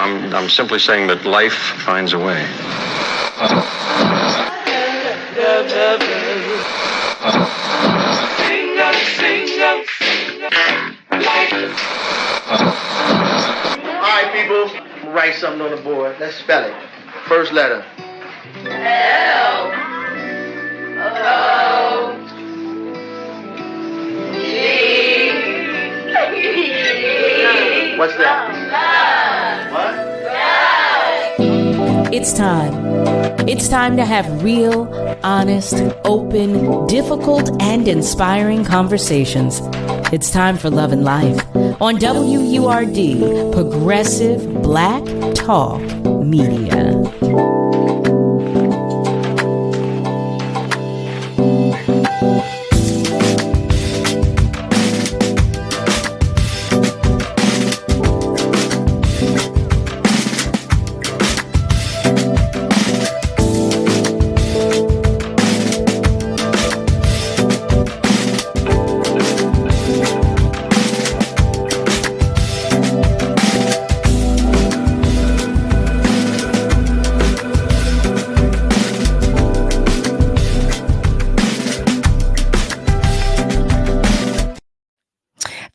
I'm simply saying that life finds a way. All right, people, write something on the board. Let's spell it. First letter. L O G. What's that? What? It's time. It's time to have real, honest, open, difficult, and inspiring conversations. It's time for Love and Life on WURD, Progressive Black Talk Media.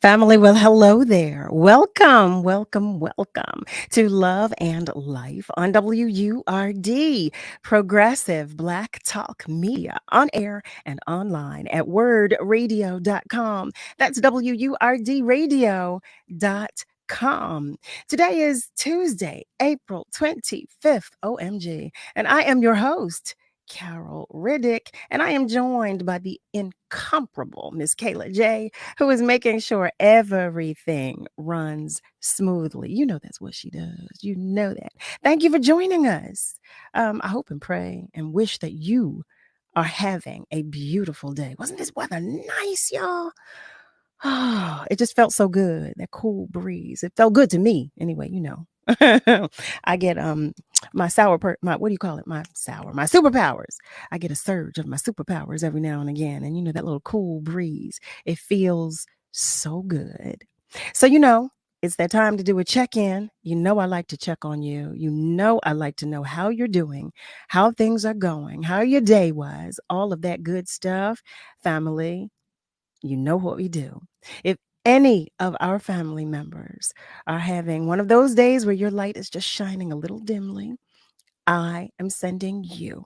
Family, well, hello there. Welcome to Love and Life on WURD, Progressive Black Talk Media, on air and online at wordradio.com. That's WURDradio.com. Today is Tuesday, April 25th, OMG, and I am your host, Carol Riddick, and I am joined by the incomparable Miss Kayla J, who is making sure everything runs smoothly. You know that's what she does. You know that. Thank you for joining us. I hope and pray and wish that you are having a beautiful day. Wasn't this weather nice, y'all? Oh, it just felt so good. That cool breeze. It felt good to me. Anyway, you know. I get my superpowers. I get a surge of my superpowers every now and again. And you know, that little cool breeze, it feels so good. So, you know, it's that time to do a check-in. You know, I like to check on you. You know, I like to know how you're doing, how things are going, how your day was, all of that good stuff. Family, you know what we do. If any of our family members are having one of those days where your light is just shining a little dimly, I am sending you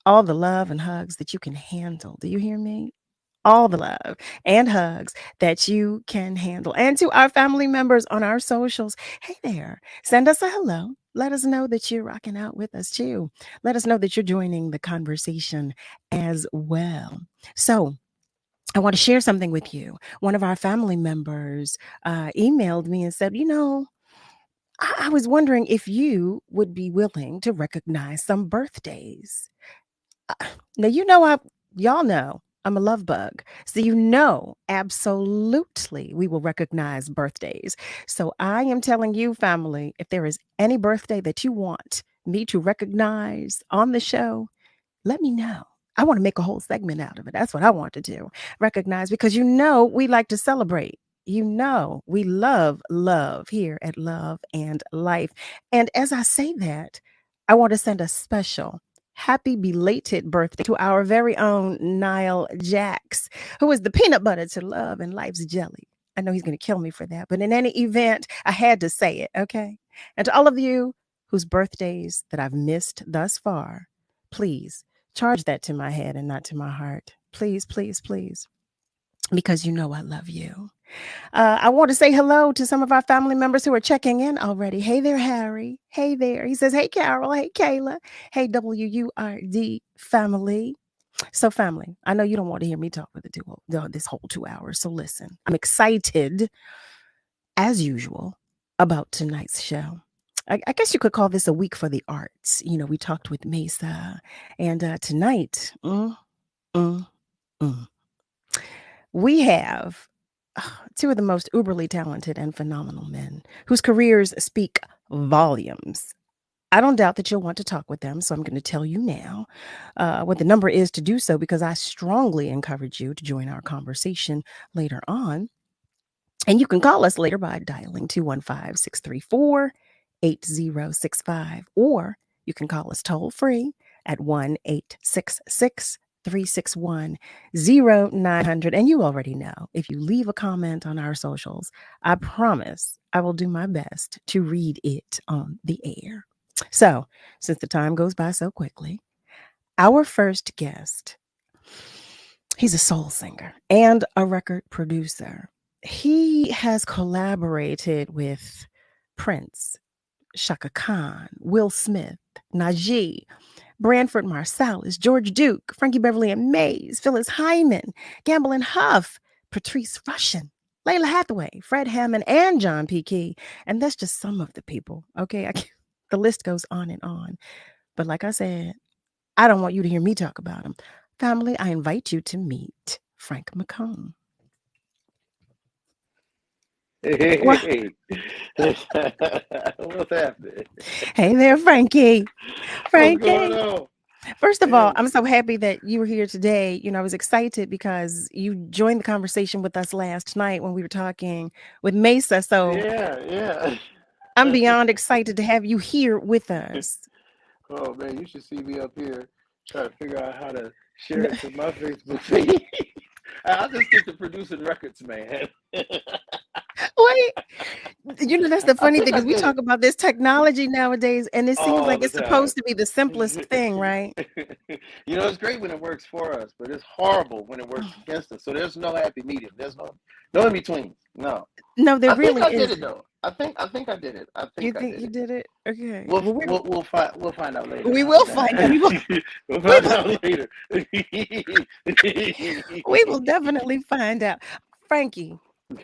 all the love and hugs that you can handle. Do you hear me? All the love and hugs that you can handle. And to our family members on our socials, hey there, send us a hello. Let us know that you're rocking out with us too. Let us know that you're joining the conversation as well. So, I want to share something with you. One of our family members emailed me and said, you know, I was wondering if you would be willing to recognize some birthdays. Now, you know, y'all know I'm a love bug. So, you know, absolutely, we will recognize birthdays. So I am telling you, family, if there is any birthday that you want me to recognize on the show, let me know. I want to make a whole segment out of it. That's what I want to do. Recognize, because you know we like to celebrate. You know we love here at Love and Life. And as I say that, I want to send a special happy belated birthday to our very own Nile Jax, who is the peanut butter to Love and Life's jelly. I know he's going to kill me for that, but in any event, I had to say it, okay? And to all of you whose birthdays that I've missed thus far, please charge that to my head and not to my heart. Please, please, please. Because you know I love you. I want to say hello to some of our family members who are checking in already. Hey there, Harry. Hey there. He says, hey, Carol. Hey, Kayla. Hey, WURD family. So family, I know you don't want to hear me talk with this whole 2 hours. So listen, I'm excited, as usual, about tonight's show. I guess you could call this a week for the arts. You know, we talked with Mesa, and tonight, we have two of the most uberly talented and phenomenal men whose careers speak volumes. I don't doubt that you'll want to talk with them, so I'm going to tell you now what the number is to do so, because I strongly encourage you to join our conversation later on. And you can call us later by dialing 215-634 8065, or you can call us toll free at 1-866-361-0900. And you already know, if you leave a comment on our socials, I promise I will do my best to read it on the air. So, since the time goes by so quickly, our first guest, he's a soul singer and a record producer. He has collaborated with Prince, Shaka Khan, Will Smith, Najee, Branford Marsalis, George Duke, Frankie Beverly and Mays, Phyllis Hyman, Gamble and Huff, Patrice Rushen, Layla Hathaway, Fred Hammond, and John P. Key. And that's just some of the people. Okay. The list goes on and on. But like I said, I don't want you to hear me talk about him. Family, I invite you to meet Frank McComb. Hey, what's happening? Hey there, Frankie. What's going Frankie. on? First of all, Yeah. I'm so happy that you were here today. I was excited because you joined the conversation with us last night when we were talking with Mesa. So Yeah. I'm beyond excited to have you here with us. Oh man, you should see me up here trying to figure out how to share it to my Facebook feed. I just get to producing records, man. Wait, that's the I funny think thing I is we did talk it about this technology nowadays, and it seems all like the it's time. supposed to be the simplest thing, right? It's great when it works for us, but it's horrible when it works against us. So there's no happy medium. There's no in between. No. No, there I think really I did it isn't. though. I think I did it. I You think I think did you it. did it? Okay. We'll Well, we'll find out later. we How's will find out. that? We'll We find will, out later. we will definitely find out. Frankie,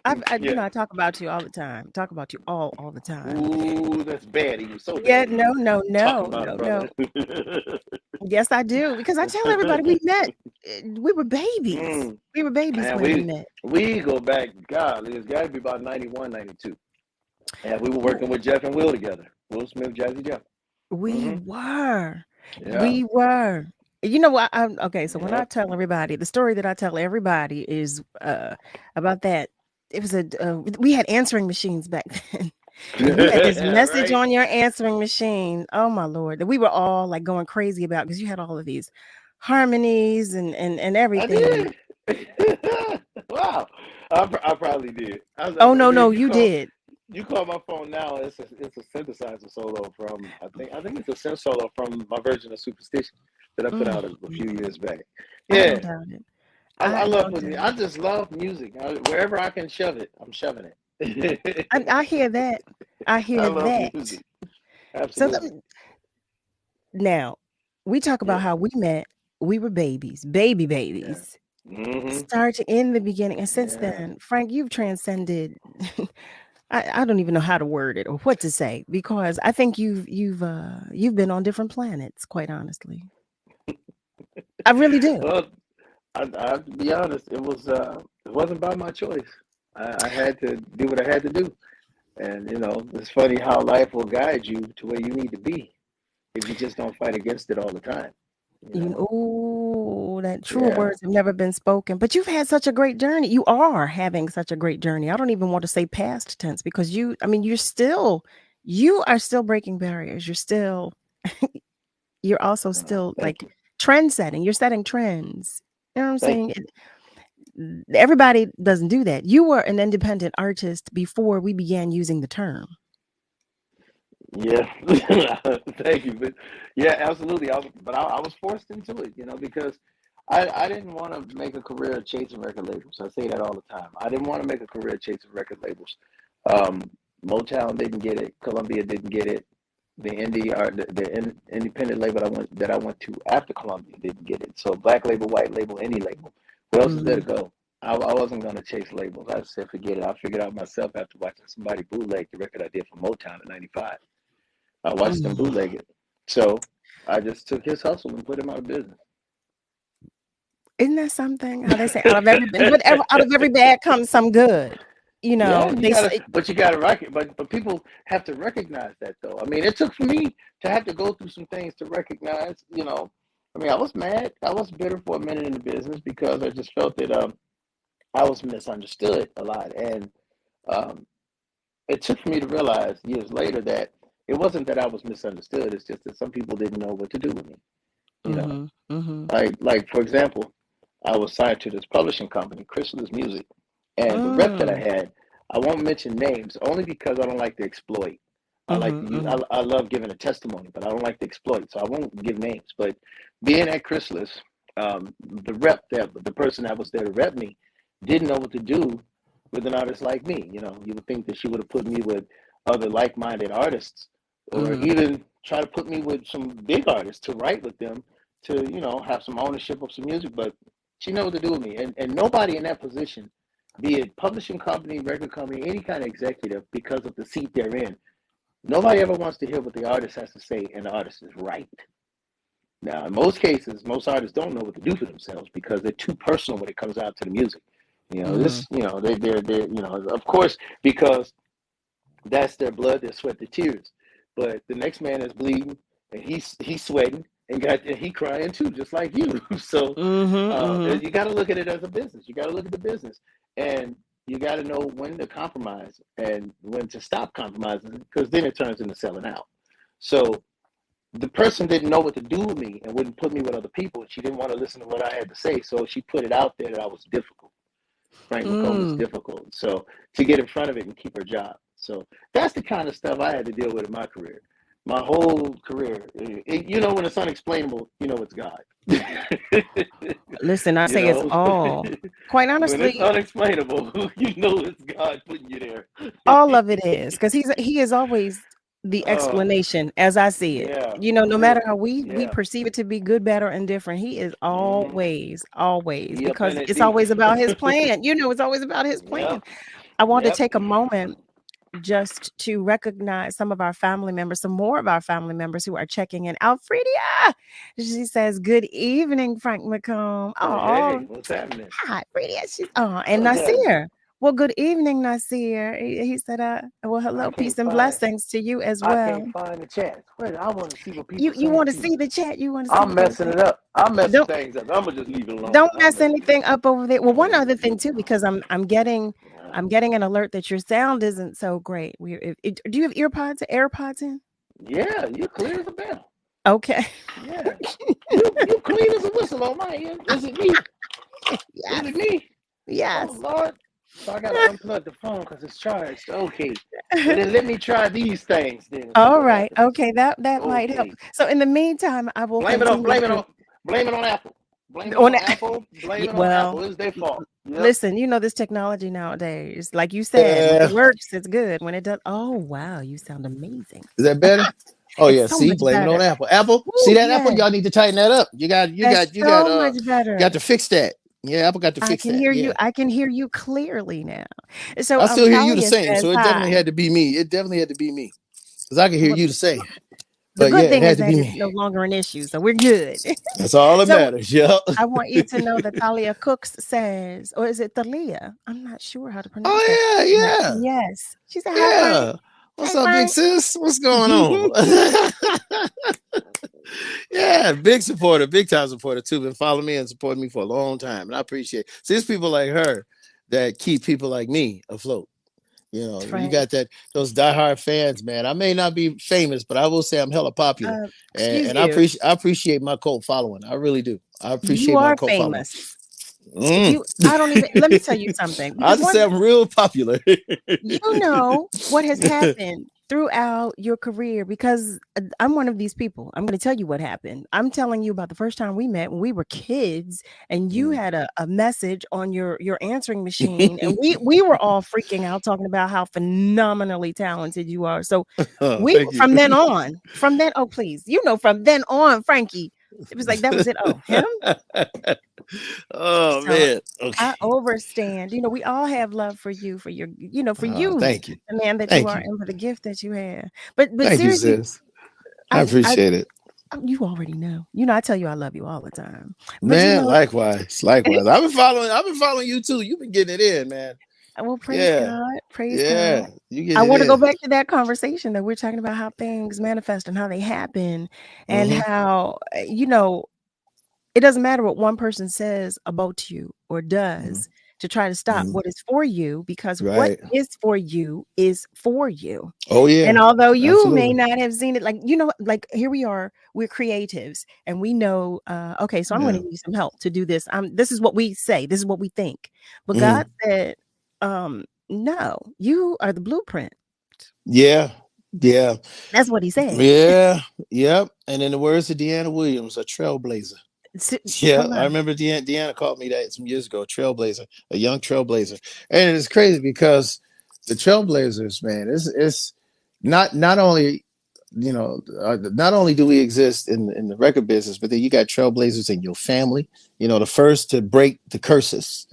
Yeah. I talk about you all the time. Talk about you all the time. Ooh, that's bad of you. So Yeah, bad of no, you. no, Talk no, about a no, brother. no. Yes, I do. Because I tell everybody we met, we were babies. Mm, We were babies man, when we met. we go back. God, it's got to be about 91, 92. And we were Ooh, working with Jeff and Will together. Will Smith, Jazzy Jeff. we Mm-hmm. were. Yeah. We were. You know what? Okay, so when I Yep. tell everybody, the story that I tell everybody is about that. It was we had answering machines back then. And you had this message Right. on your answering machine. Oh my Lord, that we were all like going crazy about because you had all of these harmonies and I everything. And did. Wow. I probably did. oh I no, mean, no, if you did. you call my phone now, it's a synthesizer solo from I think it's a synth solo from my version of Superstition that I put out a few years back. I don't Yeah. doubt it. I I love don't putting doubt I it. just love music. Wherever I can shove it, I'm shoving it. I hear that. I I hear love that. music. So Absolutely. now we talk about Yeah. how we met. We were babies, baby Yeah. babies. Mm-hmm. Starting in the beginning, and since Yeah. then, Frank, you've transcended. I don't even know how to word it or what to say because I think you've been on different planets. Quite honestly, I really do. Well, I have to be honest. It wasn't by my choice. I had to do what I had to do, and it's funny how life will guide you to where you need to be if you just don't fight against it all the time. You know? Oh, that truer Yeah. words have never been spoken. But you've had such a great journey. You are having such a great journey. I don't even want to say past tense because you are still breaking barriers. You're also still Thank like you. trend setting. You're setting trends. You know what I'm Thank saying? you. Everybody doesn't do that. You were an independent artist before we began using the term. Yeah. Thank you. But yeah, absolutely. I was forced into it, because I didn't want to make a career chasing record labels. I say that all the time. I didn't want to make a career chasing record labels. Um, Motown didn't get it. Columbia didn't get it. The independent label that I went to after Columbia didn't get it. So black label, white label, any label. Where else is there to Mhm. go? I wasn't gonna chase labels. I said forget it. I figured out myself after watching somebody bootleg the record I did for Motown in '95. I watched them Mm. bootleg it. So I just took his hustle and put him out of business. Isn't that something? How they say out of every bad comes some good. Yeah, They say you gotta but people have to recognize that though. I mean, it took for me to have to go through some things to recognize, I mean, I was mad. I was bitter for a minute in the business because I just felt that I was misunderstood a lot. And um, it took for me to realize years later that it wasn't that I was misunderstood. It's just that some people didn't know what to do with me. You know, like for example, I was signed to this publishing company, Chrysalis Music, and the rep that I had, I won't mention names only because I don't like to exploit. I like to use, I love giving a testimony, but I don't like to exploit, so I won't give names. But being at Chrysalis, the person that was there to rep me didn't know what to do with an artist like me. You know, you would think that she would have put me with other like-minded artists, or even try to put me with some big artists to write with them, to, you know, have some ownership of some music. But she knows what to do with me, and nobody in that position, be it publishing company, record company, any kind of executive, because of the seat they're in, nobody ever wants to hear what the artist has to say, and the artist is right. Now, in most cases, most artists don't know what to do for themselves because they're too personal when it comes out to the music. You know, they're, you know, of course, because that's their blood, their sweat, their tears. But the next man is bleeding, and he's sweating, and he crying too, just like you. So you got to look at it as a business. You got to look at the business, and you got to know when to compromise and when to stop compromising, because then it turns into selling out. So the person didn't know what to do with me and wouldn't put me with other people. She didn't want to listen to what I had to say, so she put it out there that I was difficult. Frank McComb was difficult. So to get in front of it and keep her job. So that's the kind of stuff I had to deal with in my career. My whole career. You know, when it's unexplainable, you know it's God. Listen, I say it's all. Quite honestly, when it's unexplainable, you know it's God putting you there. All of it is, because he is always the explanation as I see it. Yeah, you know, no matter how we perceive it to be good, bad, or indifferent, he is always, because it's always about his plan. You know, it's always about his plan. I want to take a moment just to recognize some of our family members, some more of our family members who are checking in. Alfredia, she says, "Good evening, Frank McComb." Oh, hey, what's happening? Hi, Fredia. And Nasir. Well, good evening, Nasir. He said, well, hello, peace and blessings to you as well. I can't find the chat. Wait, I want to see what people You want to see the chat? You want to see? I'm messing it up. I'm messing things up. I'm gonna just leave it alone. Don't mess anything up over there. Well, one other thing too, because I'm getting an alert that your sound isn't so great. Do you have AirPods in? Yeah, you're clear as a bell. Okay. Yeah, you clean as a whistle on my end. Is it me? Yes. Is it me? Yes. Oh Lord. So I gotta unplug the phone because it's charged. Okay. Well, then let me try these things then. All right. Okay. That might help. So in the meantime, I will blame it on Apple. Blame it on Apple. Blame it on Apple. It's their fault. Yep. Listen, you know this technology nowadays, like you said, when it works, it's good. When it does, oh wow, you sound amazing. Is that better? Oh yeah, so see, blame better. it on Apple. Apple, see that Apple? Y'all need to tighten that up. You got much better. Got to fix that. Yeah, Apple got to fix that. I can hear you. I can hear you clearly now. So I still hear you the same. So it definitely had to be me. It definitely had to be me because I can hear you the same. The good thing is that it's no longer an issue, so we're good. That's all that matters. Yep. I want you to know that Thalia Cooks says, or is it Thalia? I'm not sure how to pronounce that. Oh yeah. Yes. She said, "Hi, what's up, big sis? What's going on?" Yeah, big supporter, big time supporter too. Been following me and supporting me for a long time, and I appreciate it. See, it's people like her that keep people like me afloat. You know, you got those diehard fans, man. I may not be famous, but I will say I'm hella popular, and I appreciate my cult following. I really do. I appreciate my cult following. I don't even. Let me tell you something. I just say I'm real popular. You know what has happened throughout your career, because I'm one of these people. I'm going to tell you what happened. I'm telling you about the first time we met when we were kids, and you had a message on your answering machine, and we were all freaking out talking about how phenomenally talented you are. So from then on, oh please, from then on, Frankie, it was like that was it. Oh, him. Oh man, okay. I understand. You know, we all have love for you, for your, for you. Thank you, the man that you are, and for the gift that you have. But thank seriously, you, sis. I appreciate it. You already know. I tell you I love you all the time. But man, likewise. I've been following you too. You've been getting it in, man. Well, praise God. Praise God. I want to go back to that conversation that we're talking about, how things manifest and how they happen, and how it doesn't matter what one person says about you or does. to try to stop what is for you, because what Right. is for you is for you. Oh yeah. And although you may Absolutely. not have seen it, like, like here we are, we're creatives, and we know, okay, so I'm going to need some help to do this. This is what we say, this is what we think. But God said, no, you are the blueprint. Yeah. Yeah. That's what he said. Yeah. Yep. And in the words of Deanna Williams, a trailblazer. Yeah, I remember Deanna called me that some years ago, trailblazer, a young trailblazer. And it's crazy because the trailblazers, man, it's not only, not only do we exist in the record business, but then you got trailblazers in your family, the first to break the curses.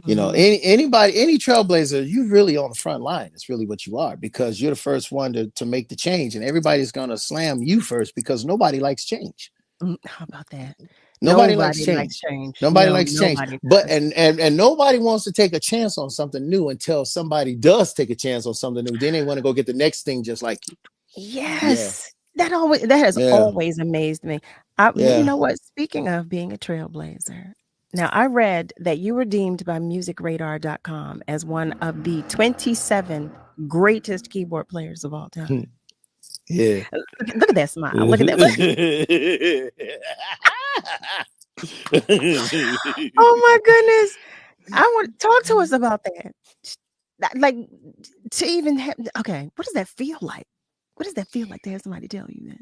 Any trailblazer, you really on the front line. It's really what you are, because you're the first one to make the change, and everybody's gonna slam you first because nobody likes change. How about that? Nobody likes change. Nobody likes change. But and nobody wants to take a chance on something new until somebody does take a chance on something new. Then they want to go get the next thing just like you. Yes. That has always amazed me. You know what? Speaking of being a trailblazer, now I read that you were deemed by musicradar.com as one of the 27 greatest keyboard players of all time. Yeah. Look at that smile. Look at that. Oh my goodness. I want to talk to us about that. Like, to even have, okay, what does that feel like? What does that feel like to have somebody tell you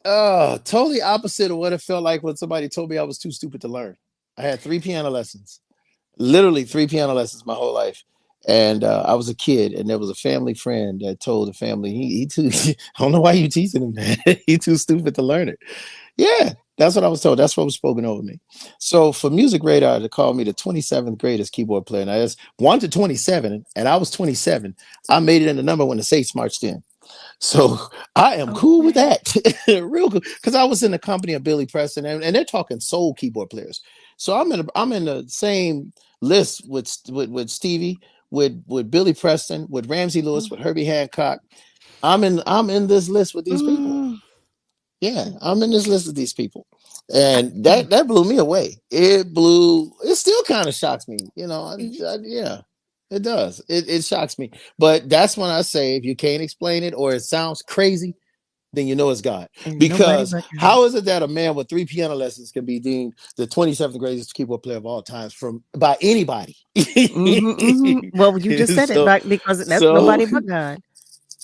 that? Totally opposite of what it felt like when somebody told me I was too stupid to learn. I had 3 piano lessons, literally 3 piano lessons my whole life. And I was a kid, and there was a family friend that told the family, he too, I don't know why you teaching him that. He too stupid to learn it. Yeah, that's what I was told. That's what was spoken over me. So for Music Radar to call me the 27th greatest keyboard player, and I was 1 to 27, and I was 27. I made it in the number when the States marched in. So I am cool with that. Real cool. Because I was in the company of Billy Preston, and they're talking soul keyboard players. So I'm in the same list with Stevie, with Billy Preston, with Ramsey Lewis, with Herbie Hancock. I'm in this list with these people. Yeah, I'm in this list of these people. And that blew me away. It still kind of shocks me. Yeah, it does. It shocks me. But that's when I say, if you can't explain it or it sounds crazy, then you know it's God. Because how is it that a man with 3 piano lessons can be deemed the 27th greatest keyboard player of all times by anybody? Well, you just said it, because that's nobody but God.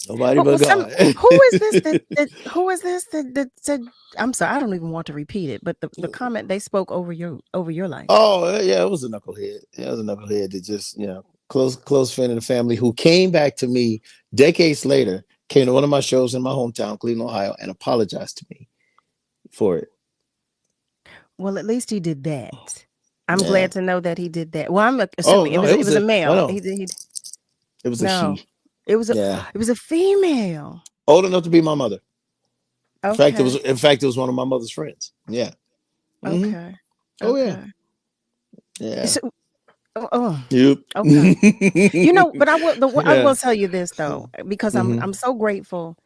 Nobody but God. Who is this that said, I'm sorry, I don't even want to repeat it, but the comment they spoke over your life. Oh yeah, it was a knucklehead. Yeah, it was a knucklehead that just, close friend in the family, who came back to me decades later, came to one of my shows in my hometown, Cleveland, Ohio, and apologized to me for it. Well, at least he did that. I'm glad to know that he did that. Well, I'm assuming it was a male. No. It was a she. It was a female. Old enough to be my mother. In fact, it was one of my mother's friends. Yeah. Mm-hmm. Okay. Oh yeah. Yeah. So, Yep. Okay. But I will tell you this though, because I'm so grateful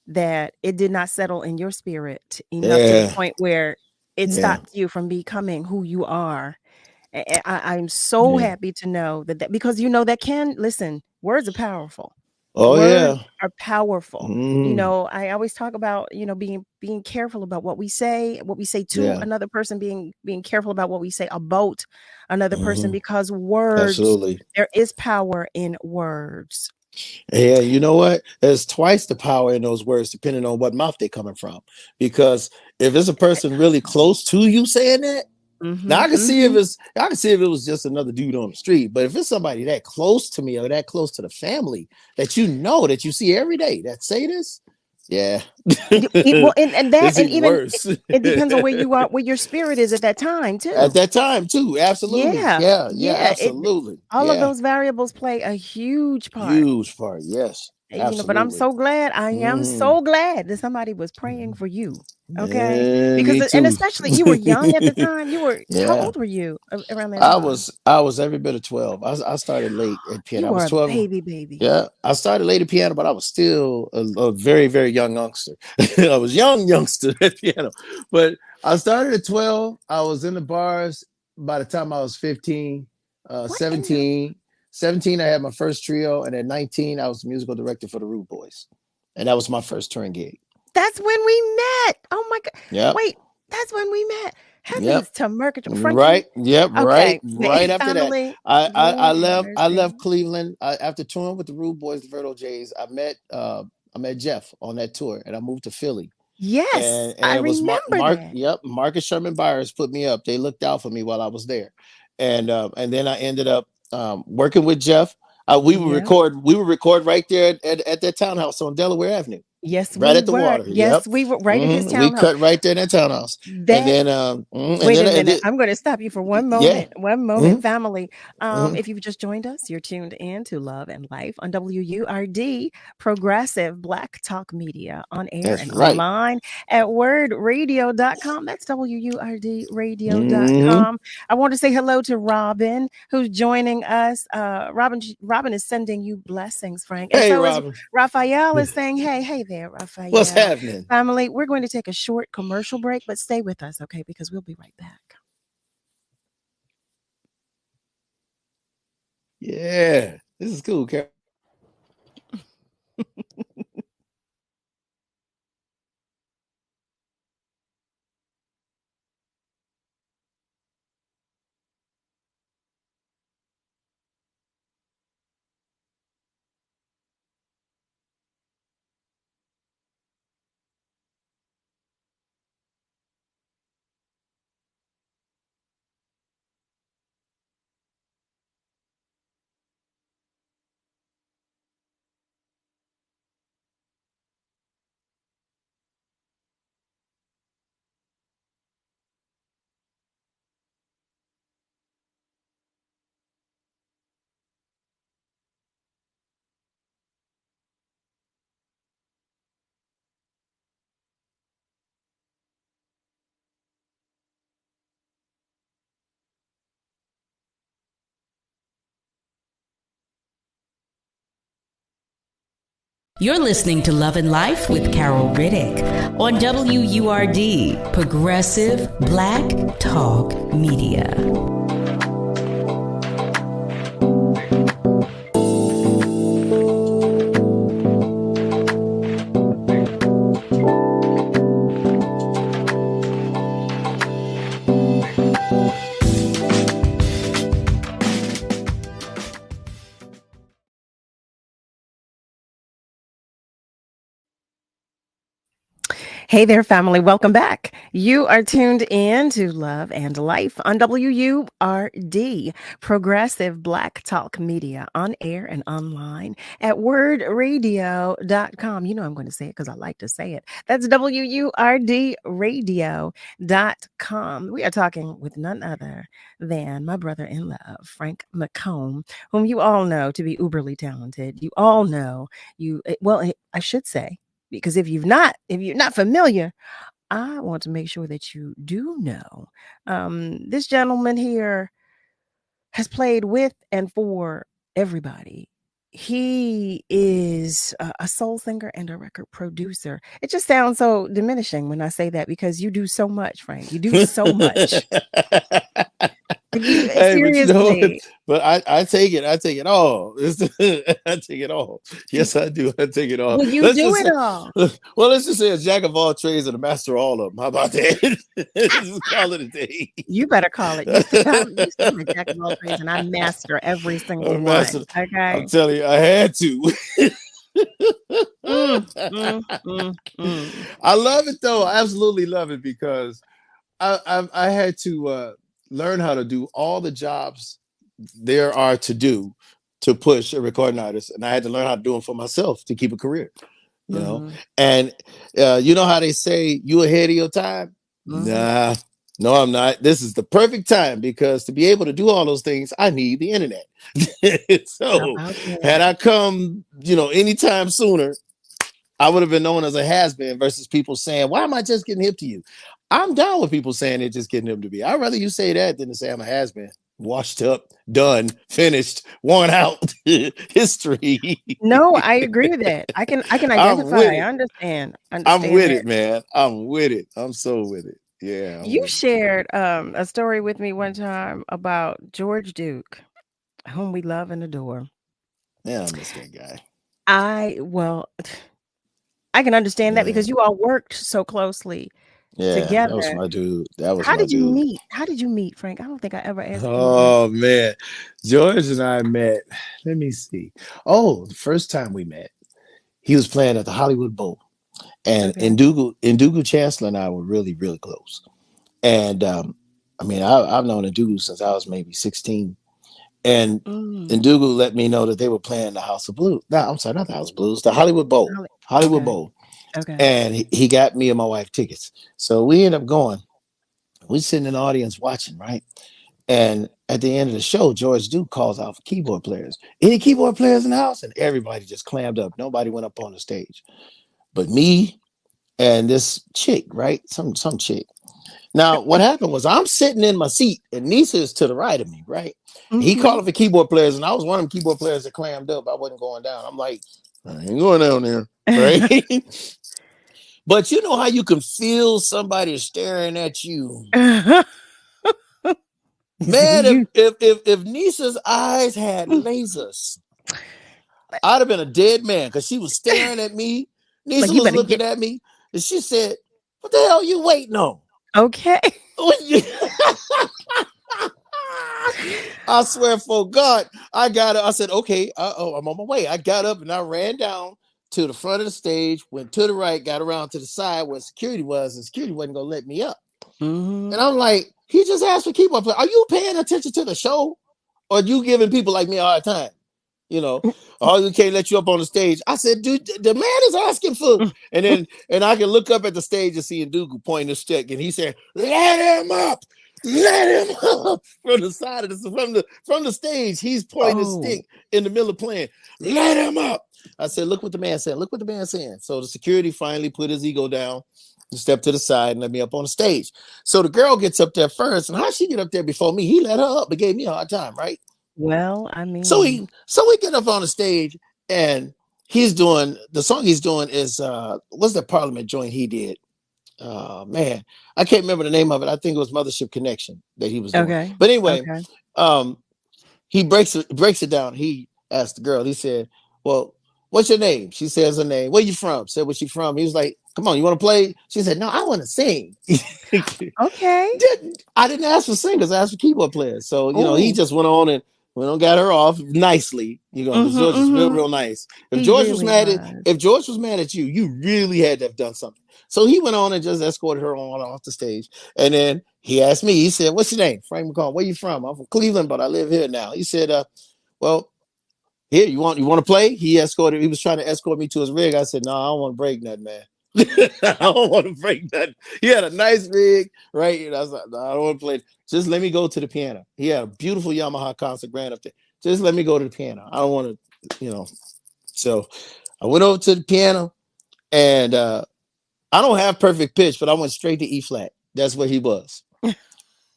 that it did not settle in your spirit enough to the point where it stopped you from becoming who you are. I'm so happy to know that, because listen, words are powerful. Words are powerful. I always talk about, being careful about what we say to another person, being careful about what we say about another person, because words, there is power in words. Yeah, you know what? There's twice the power in those words, depending on what mouth they're coming from. Because if it's a person really close to you saying that, now I can see if it was just another dude on the street, but if it's somebody that close to me or that close to the family that that you see every day that say this, yeah. Well, and that, and even worse. It depends on where you are, where your spirit is at that time too. Absolutely. Yeah, absolutely. All of those variables play a huge part. Yes. Absolutely. But I'm so glad. I am so glad that somebody was praying for you. Okay, because and especially you were young at the time. You were how old were you around that time? I was every bit of 12. I started late at piano. You were I was 12. A baby. Yeah, I started late at piano, but I was still a very, very young youngster. I was youngster at piano, but I started at 12. I was in the bars by the time I was 15. 17, 17, I had my first trio, and at 19, I was the musical director for the Rude Boys, and that was my first touring gig. That's when we met. Oh my God! Yep. Wait, that's when we met. Heavens Yep. to Mercury, Frankie. Right. Yep. Okay. Right after that, Family, I Lord have left. I mercy. left Cleveland after touring with the Rude Boys, the Verdo Jays. I met Jeff on that tour, and I moved to Philly. Yes, And I it was remember that. Yep, Marcus Sherman Byers put me up. They looked out for me while I was there, and then I ended up working with Jeff. We would Yeah. record right there at that townhouse on Delaware Avenue, Yes, right we at the were. water. Yes, Yep. we were right at his We townhouse. cut right there in that townhouse, and That then Wait a minute. I'm going to stop you for one yeah. moment. One moment, Mhm, family. mhm. If you've just joined us, you're tuned in to Love and Life on WURD, Progressive Black Talk Media, on air That's and right. online at wordradio.com. That's Mhm. WURDradio.com. I want to say hello to Robin, who's joining us. Robin is sending you blessings, Frank. And Hey, so is Robin, Raphael is saying, hey there, what's Raphael. happening? Family, we're going to take a short commercial break, but stay with us, okay? Because we'll be right back. Yeah, this is cool, Carol. You're listening to Love and Life with Carol Riddick on WURD, Progressive Black Talk Media. Hey there, family. Welcome back. You are tuned in to Love and Life on WURD, Progressive Black Talk Media, on air and online at wordradio.com. You know I'm going to say it because I like to say it. That's WURDradio.com. We are talking with none other than my brother-in-law, Frank McCOMB, whom you all know to be uberly talented. You all know I should say, because if you're not familiar, I want to make sure that you do know. This gentleman here has played with and for everybody. He is a soul singer and a record producer. It just sounds so diminishing when I say that, because you do so much, Frank. You do so much. Hey, but you know what? Seriously. But I take it. I take it all. I take it all. Yes, I do. I take it all. Well, you Let's do just it say, all. well, let's just say a jack of all trades and a master of all of them. How about that? Just call it a day. You better call it. You say I'm a jack of all trades and I master every single Master, one. I'm Okay. telling you, I had to. Mm, mm, mm, mm. I love it though. I absolutely love it, because I had to learn how to do all the jobs there are to do to push a recording artist, and I had to learn how to do them for myself to keep a career. You know, Mm-hmm. and you know how they say you ahead of your time? Mm-hmm. Nah, no, I'm not. This is the perfect time, because to be able to do all those things, I need the internet. How So about had that? I come, anytime sooner, I would have been known as a has-been, versus people saying, why am I just getting hip to you? I'm down with people saying they're just getting hip to me. I'd rather you say that than to say I'm a has-been. Washed up, done, finished, worn out, history. No, I agree with that. I can I'm identify. with I it. understand. I'm Understand with that. it, man. I'm with it. I'm so with it. Yeah, I'm You with it. shared a story with me one time about George Duke. whom we love and adore. Yeah, I miss that guy. I can understand that Yeah. because you all worked so closely Yeah, that was together. my dude. That was How my did you dude. meet? How did you meet, Frank? I don't think I ever asked you that. Oh man. George and I met. Let me see. Oh, the first time we met, he was playing at the Hollywood Bowl. And Okay. Ndugu Chancellor and I were really, really close. And I mean, I've known Ndugu since I was maybe 16. And Mm. Ndugu let me know that they were playing the House of Blues. No, I'm sorry, not the House of Blues, the Hollywood Bowl. Hollywood Okay. Bowl. Okay. And he got me and my wife tickets. So we ended up going. We sitting in the audience watching, right? And at the end of the show, George Duke calls out for keyboard players. Any keyboard players in the house? And everybody just clammed up. Nobody went up on the stage. But me and this chick, right? Some chick. Now, what happened was I'm sitting in my seat and Nisa is to the right of me, right? He Mm-hmm. called for keyboard players, and I was one of them keyboard players that clammed up. I wasn't going down. I'm like, I ain't going down there, right? But you know how you can feel somebody staring at you. Man, if Nisa's eyes had lasers, I'd have been a dead man because she was staring at me. Nisa Like you was better looking get at me, and she said, "What the hell are you waiting on?" okay. I swear for God, I got up. I said, okay, I'm on my way. I got up and I ran down to the front of the stage, went to the right, got around to the side where security was, and security wasn't going to let me up. Mm-hmm. And I'm like, he just asked for keyboard player. Are you paying attention to the show? Or are you giving people like me a hard time? You know, oh, you can't let you up on the stage. I said, dude, the man is asking for, and I can look up at the stage and see Ndugu pointing the stick, and he said, let him up. Let him up from the side of from the stage. He's pointing his stick in the middle of playing. Let him up. I said, look what the man said. Look what the man's saying. So the security finally put his ego down and stepped to the side and let me up on the stage. So the girl gets up there first, and how she get up there before me? He let her up, but gave me a hard time, right? Well, I So mean, we get up on the stage, and he's doing the song he's doing is what's the Parliament joint he did? Man, I can't remember the name of it. I think it was Mothership Connection that he was doing. okay. But anyway, Okay. he breaks it down. He asked the girl, he said, well, what's your name? She says her name. Where you from? Said where she from. He was like, come on, you want to play? She said, no, I want to sing. Okay. I didn't ask for singers, I asked for keyboard players. So, you know, he Oh. just went on and got her off nicely, you know, because George is real, real nice. If He George was really mad at was. if George was mad at you, you really had to have done something. So he went on and just escorted her on off the stage. And then he asked me, he said, what's your name? Frank McCOMB. Where you from? I'm from Cleveland, but I live here now. He said, well, here, you want to play? He was trying to escort me to his rig. I said, no, I don't want to break nothing, man. I don't want to break nothing. He had a nice rig, right? And I was like, no, I don't want to play. Just let me go to the piano. He had a beautiful Yamaha concert grand up there. Just let me go to the piano. I don't want to, you know. So I went over to the piano, and I don't have perfect pitch, but I went straight to E flat. That's where he was.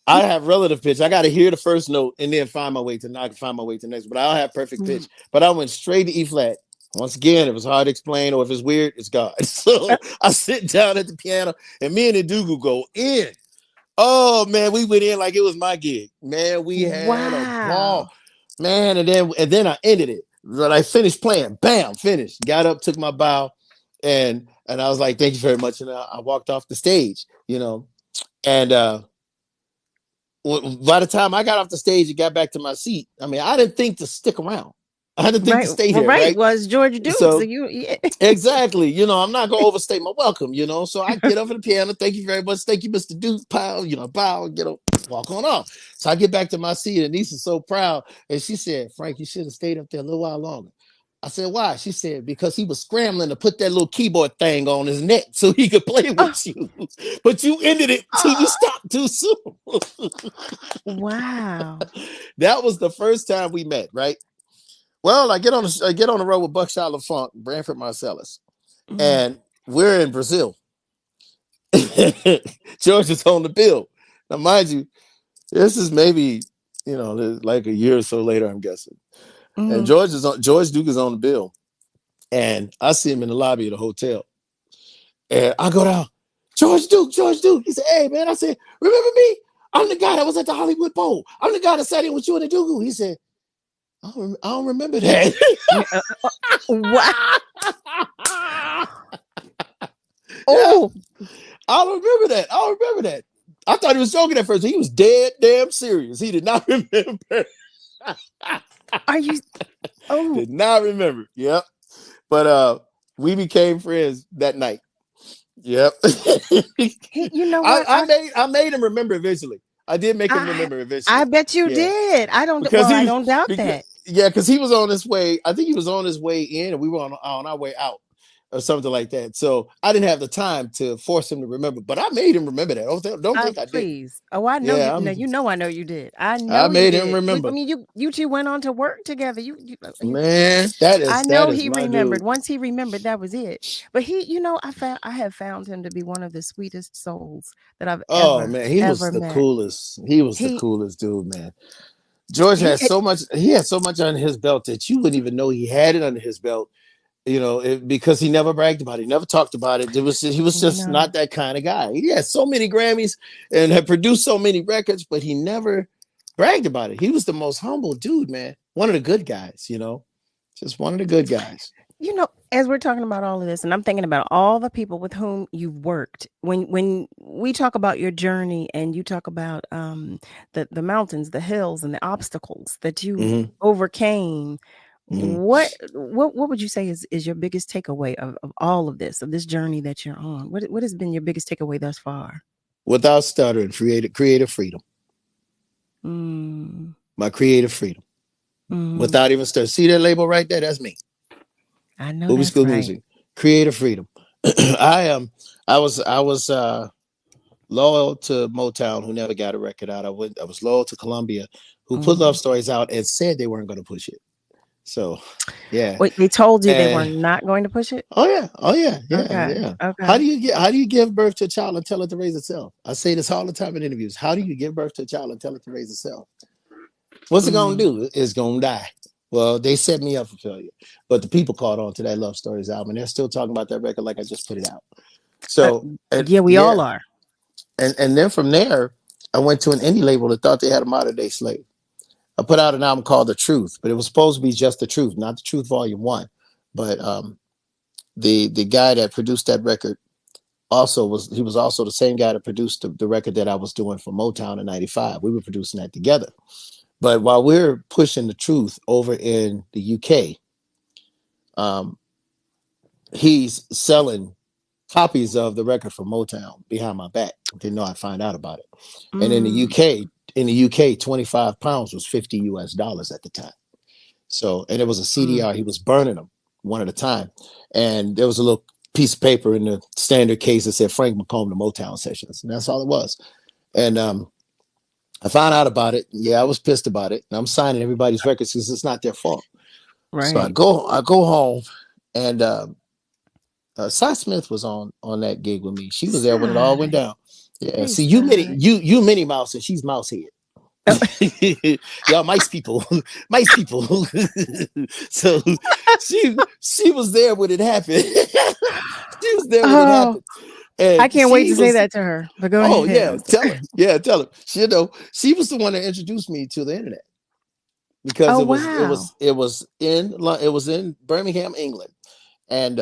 I have relative pitch. I got to hear the first note and then find my way to the next. But I don't have perfect pitch. But I went straight to E flat. Once again, it was hard to explain, or if it's weird, it's God. So I sit down at the piano, and me and Ndugu go in. Oh man, we went in like it was my gig. Man, we had a ball. Man, and then I ended it. But I finished playing. Bam, finished. Got up, took my bow, and I was like, "Thank you very much." And I walked off the stage. You know, and by the time I got off the stage and got back to my seat, I mean, I didn't think to stick around. I didn't think to stay there, right? Was George Duke. So you exactly, you know, I'm not gonna overstate my welcome, you know. So I get up at the piano. Thank you very much. Thank you, Mr. Duke. Pow, you know, bow, walk on off. So I get back to my seat, and Nisa's so proud, and she said, "Frank, you should have stayed up there a little while longer." I said, why? She said, because he was scrambling to put that little keyboard thing on his neck so he could play with you. But you ended it till you stopped too soon. Wow. That was the first time we met, right? Well, I get on the road with Buckshot LaFunk, Branford Marcellus, and we're in Brazil. George is on the bill. Now, mind you, this is maybe, you know, like a year or so later, I'm guessing. And George Duke is on the bill. And I see him in the lobby of the hotel. And I go down, George Duke. He said, hey, man. I said, remember me? I'm the guy that was at the Hollywood Bowl. I'm the guy that sat in with you and the Dugu. He said, I don't remember that. What? Oh, I don't remember that. I don't remember that. I thought he was joking at first. He was dead damn serious. He did not remember. Are you? Oh, did not remember. Yep. But we became friends that night. Yep. you know what? I made him remember eventually. I did make him remember eventually. I bet you did. I don't. Because I don't doubt that. Yeah, because he was on his way. I think he was on his way in, and we were on our way out, or something like that. So I didn't have the time to force him to remember, but I made him remember that. Don't think I did. Please. Oh, I know Yeah, you. You know I know you did. I I made him remember. I mean, you two went on to work together. Man, that is. I know he my remembered. dude. Once he remembered, that was it. But I have found him to be one of the sweetest souls that I've ever. Man, he was the met. coolest. He was the coolest dude, man. George had so much. He had so much under his belt that you wouldn't even know he had it under his belt. Because he never bragged about it, he never talked about it. He was just not that kind of guy. He had so many Grammys and had produced so many records, but he never bragged about it. He was the most humble dude, man. One of the good guys, just one of the good guys. As we're talking about all of this, and I'm thinking about all the people with whom you've worked, when we talk about your journey and you talk about the mountains, the hills, and the obstacles that you overcame. What would you say is your biggest takeaway of all of this journey that you're on? What has been your biggest takeaway thus far? Without stuttering, creative freedom. My creative freedom. Without even stuttering. See that label right there? That's me. I know. Movie School Music. Creative freedom. I was loyal to Motown, who never got a record out. I was loyal to Columbia, who put Love Stories out and said they weren't going to push it. So, yeah. Wait, they told you they were not going to push it? Oh yeah. Okay. How do you give birth to a child and tell it to raise itself? I say this all the time in interviews. How do you give birth to a child and tell it to raise itself? What's it gonna do? It's gonna die. Well, they set me up for failure, but the people caught on to that Love Stories album, and they're still talking about that record like I just put it out. So we all are. And then from there, I went to an indie label that thought they had a modern day slave. I put out an album called The Truth, but it was supposed to be just The Truth, not The Truth Volume 1. But the guy that produced that record was also the same guy that produced the record that I was doing for Motown in '95. We were producing that together. But while we're pushing The Truth over in the UK, he's selling copies of the record from Motown behind my back. Didn't know I'd find out about it. And in the UK, 25 pounds was $50 at the time. So, and it was a CDR. He was burning them one at a time. And there was a little piece of paper in the standard case that said Frank McCOMB, the Motown Sessions. And that's all it was. And I found out about it. Yeah, I was pissed about it. And I'm signing everybody's records because it's not their fault. Right. So I go home, and Cy Smith was on that gig with me. She was there when it all went down. Yeah. See, you Minnie Mouse, and she's Mousehead. Y'all mice people. So she was there when it happened. She was there when it happened. And I can't wait to say that to her. But go ahead. Oh yeah, tell her. Yeah, tell her. She was the one that introduced me to the internet, because it was in Birmingham, England, and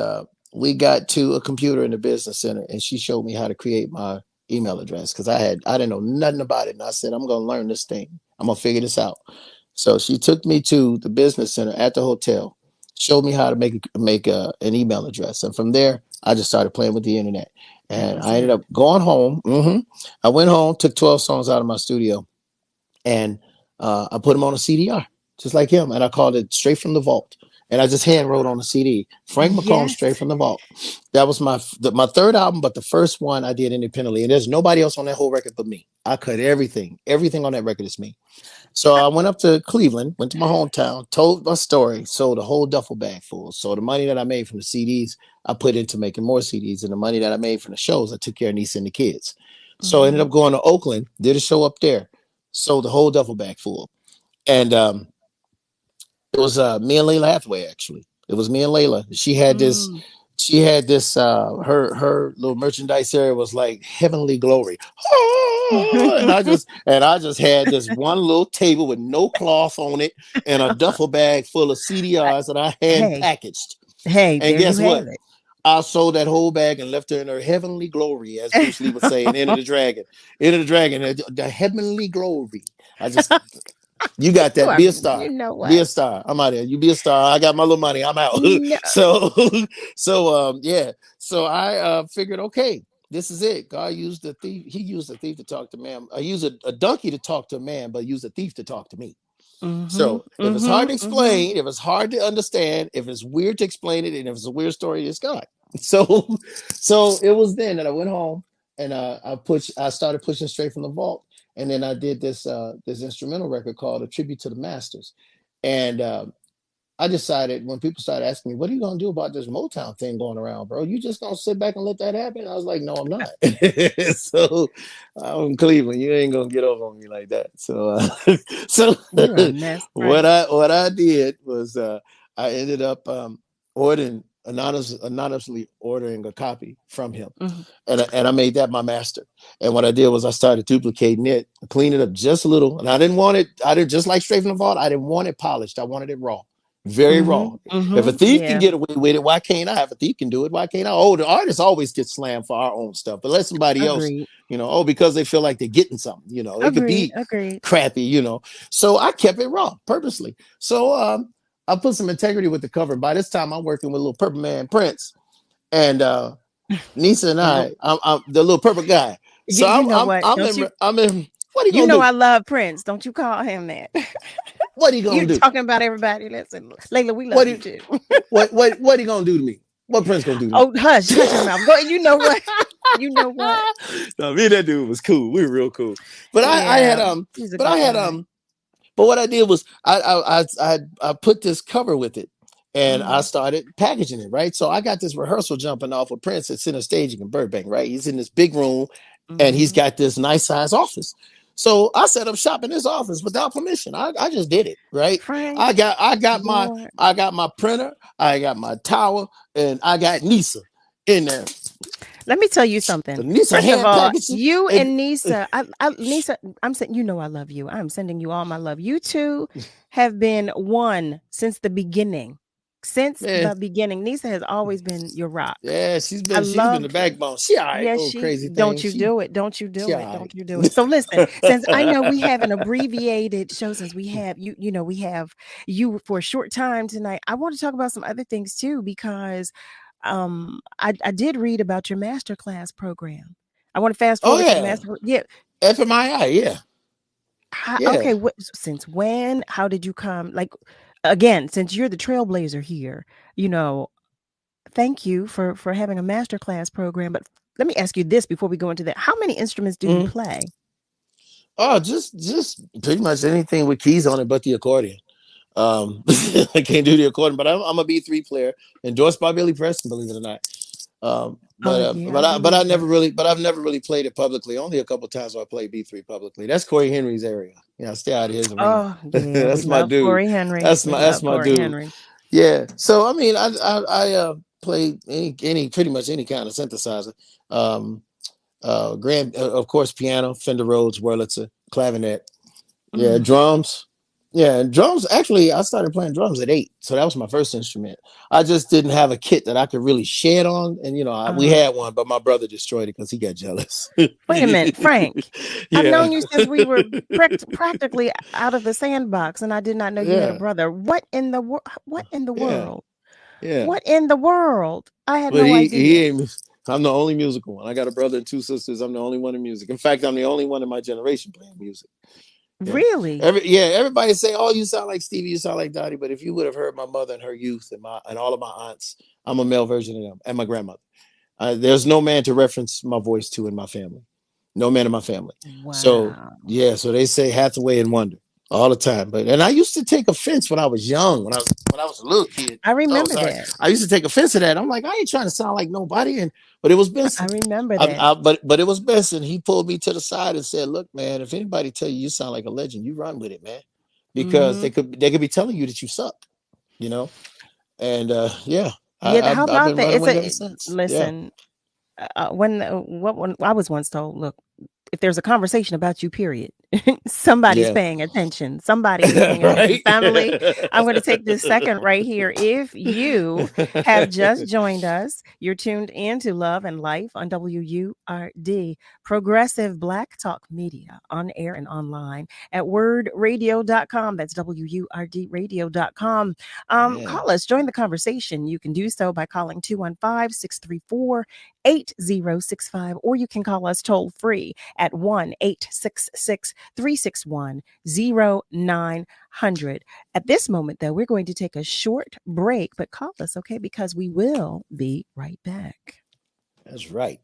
we got to a computer in the business center, and she showed me how to create my email address, because I didn't know nothing about it, and I said, I'm gonna learn this thing. I'm gonna figure this out. So she took me to the business center at the hotel, showed me how to make an email address, and from there I just started playing with the internet. And I ended up going home. I went home, took 12 songs out of my studio, and I put them on a CDR, just like him, and I called it Straight from the Vault. And I just hand wrote on the CD, Frank McComb, Straight from the Vault. That was my third album, but the first one I did independently. And there's nobody else on that whole record but me. I cut everything. Everything on that record is me. So I went up to Cleveland, went to my hometown, told my story, sold a whole duffel bag full. So the money that I made from the CDs, I put into making more CDs. And the money that I made from the shows, I took care of Niece and the kids. So I ended up going to Oakland, did a show up there, sold the whole duffel bag full. And it was me and Layla Hathaway, actually. It was me and Layla. She had this she had this her little merchandise area was like heavenly glory. And I just had this one little table with no cloth on it and a duffel bag full of CDRs that I hand Hey, packaged. hey, And there you guess have what? it. I sold that whole bag and left her in her heavenly glory, as Bruce Lee would say in Enter the Dragon. Enter the Dragon, the heavenly glory. I just You got You that. are, Be a star. you know Be what? a star. I'm out here. You be a star. I got my little money. I'm out. No. so, yeah. So I figured, okay, this is it. God used the thief. He used a thief to talk to man. I use a donkey to talk to a man, but use a thief to talk to me. Mm-hmm, So if it's hard to explain, if it's hard to understand, if it's weird to explain it, and if it's a weird story, it's God. So, so it was then that I went home and I started pushing straight from the vault, and then I did this this instrumental record called "A Tribute to the Masters," and I decided when people started asking me, "What are you gonna do about this Motown thing going around, bro? You just gonna sit back and let that happen?" I was like, "No, I'm not." So I'm in Cleveland. You ain't gonna get over on me like that. So, so You're a mess, what Frank. I did was I ended up ordering anonymously ordering a copy from him, Mhm. and I made that my master. And what I did was I started duplicating it, clean it up just a little, and I didn't want it. I didn't just like straight from the vault. I didn't want it polished. I wanted it raw. Very raw. If a thief can Yeah, get away with it, why can't I? If a thief can do it, why can't I? Oh, the artists always get slammed for our own stuff, but let somebody else, agreed, because they feel like they're getting something, it could agreed, be agreed. crappy. So I kept it raw purposely. So I put some integrity with the cover. By this time, I'm working with little Purple Man Prince and Nisa and Well, I'm the little purple guy. So you know what? Don't you? I'm in. What are you You gonna know do? I love Prince. Don't you call him that? What are you gonna You do? talking about everybody? Listen, Layla, we What love are you you, too. what are you gonna do to me? What Prince gonna do to me? Oh, hush, hush your mouth. Go. You know what? You know what? No, me and that dude was cool. We were real cool. But I had Yeah, he's a but good I had guy. but what I did was I put this cover with it and I Mhm, started packaging it, right? So I got this rehearsal jumping off with Prince at Center Staging in Burbank, right? He's in this big room and he's mhm. got this nice size office. So I set up shop in his office without permission. I just did it, right? I Frank, got I got my Lord. I got my printer, I got my tower, and I got Nisa in there. Let me tell you something. Nisa First of hand all, packaging. you And and Nisa, Nisa, I'm saying, you know, I love you. I'm sending you all my love. You two have been one since the beginning. Since man, the beginning, Nisa has always been your rock. yeah, I she's been the love her. backbone. She all right, Yes, little she. crazy thing. Don't you do it. Don't you She do it. all Don't right. you do it. So listen, since I know we have an abbreviated show, since we have we have you for a short time tonight, I want to talk about some other things too, because I did read about your master class program. I want to fast Oh forward to the yeah. master. Yeah. FMII, yeah. Yeah. Okay. Since when? How did you come? Like, again, since you're the trailblazer here, you know, thank you for having a master class program. But let me ask you this before we go into that: how many instruments do you Mhm. play? Oh, just pretty much anything with keys on it but the accordion. I can't do the accordion, but I'm a B3 player, endorsed by Billy Preston, believe it or not. Oh yeah, I believe that. But I've never really played it publicly. Only a couple times I played B3 publicly. That's Corey Henry's area. Stay out of his arena. Oh yeah, we That's my love dude. Corey Henry. We That's love my Corey dude. Henry. Yeah. So I mean, I play any pretty much any kind of synthesizer. Um, of course, piano, Fender Rhodes, Wurlitzer, clavinet. Yeah, Mm. drums. Yeah, and drums. Actually, I started playing drums at 8, so that was my first instrument. I just didn't have a kit that I could really shed on, and we Uh, had one, but my brother destroyed it because he got jealous. Wait a minute, Frank. I've Yeah, known you since we were practically out of the sandbox, and I did not know you had a yeah, brother. What in the world? What in the yeah, world? yeah. What in the world? I had But no idea. he ain't. I'm the only musical one. I got a brother and 2 sisters. I'm the only one in music. In fact, I'm the only one in my generation playing music. Yeah. Really? Everybody say, "Oh, you sound like Stevie, you sound like Dottie." But if you would have heard my mother and her youth and all of my aunts, I'm a male version of them, and my grandmother. There's no man to reference my voice to in my family. No man in my family. So Wow. yeah, so they say Hathaway and Wonder all the time. And I used to take offense when I was young, when I was a little kid. I Oh, remember sorry. that. I used to take offense to that. I'm like, I ain't trying to sound like nobody. But it was I Benson. remember that. But it was Benson. He pulled me to the side and said, "Look, man, if anybody tell you sound like a legend, you run with it, man, because Hmm. they could be telling you that you suck, you know." And yeah. Yeah, how I've about been that? running It's with it ever a since. Yeah. listen. When I was once told, look, if there's a conversation about you, period, somebody's Yeah. paying attention. Somebody is paying attention. Right. Family, I'm going to take this second right here. If you have just joined us, you're tuned in to Love and Life on WURD, Progressive Black Talk Media, on air and online at wordradio.com. That's WURDradio.com. Yeah. Call us, join the conversation. You can do so by calling 215-634-8065, or you can call us toll free at 1-866-361-0900. At this moment, though, we're going to take a short break, but call us, okay? Because we will be right back. That's right.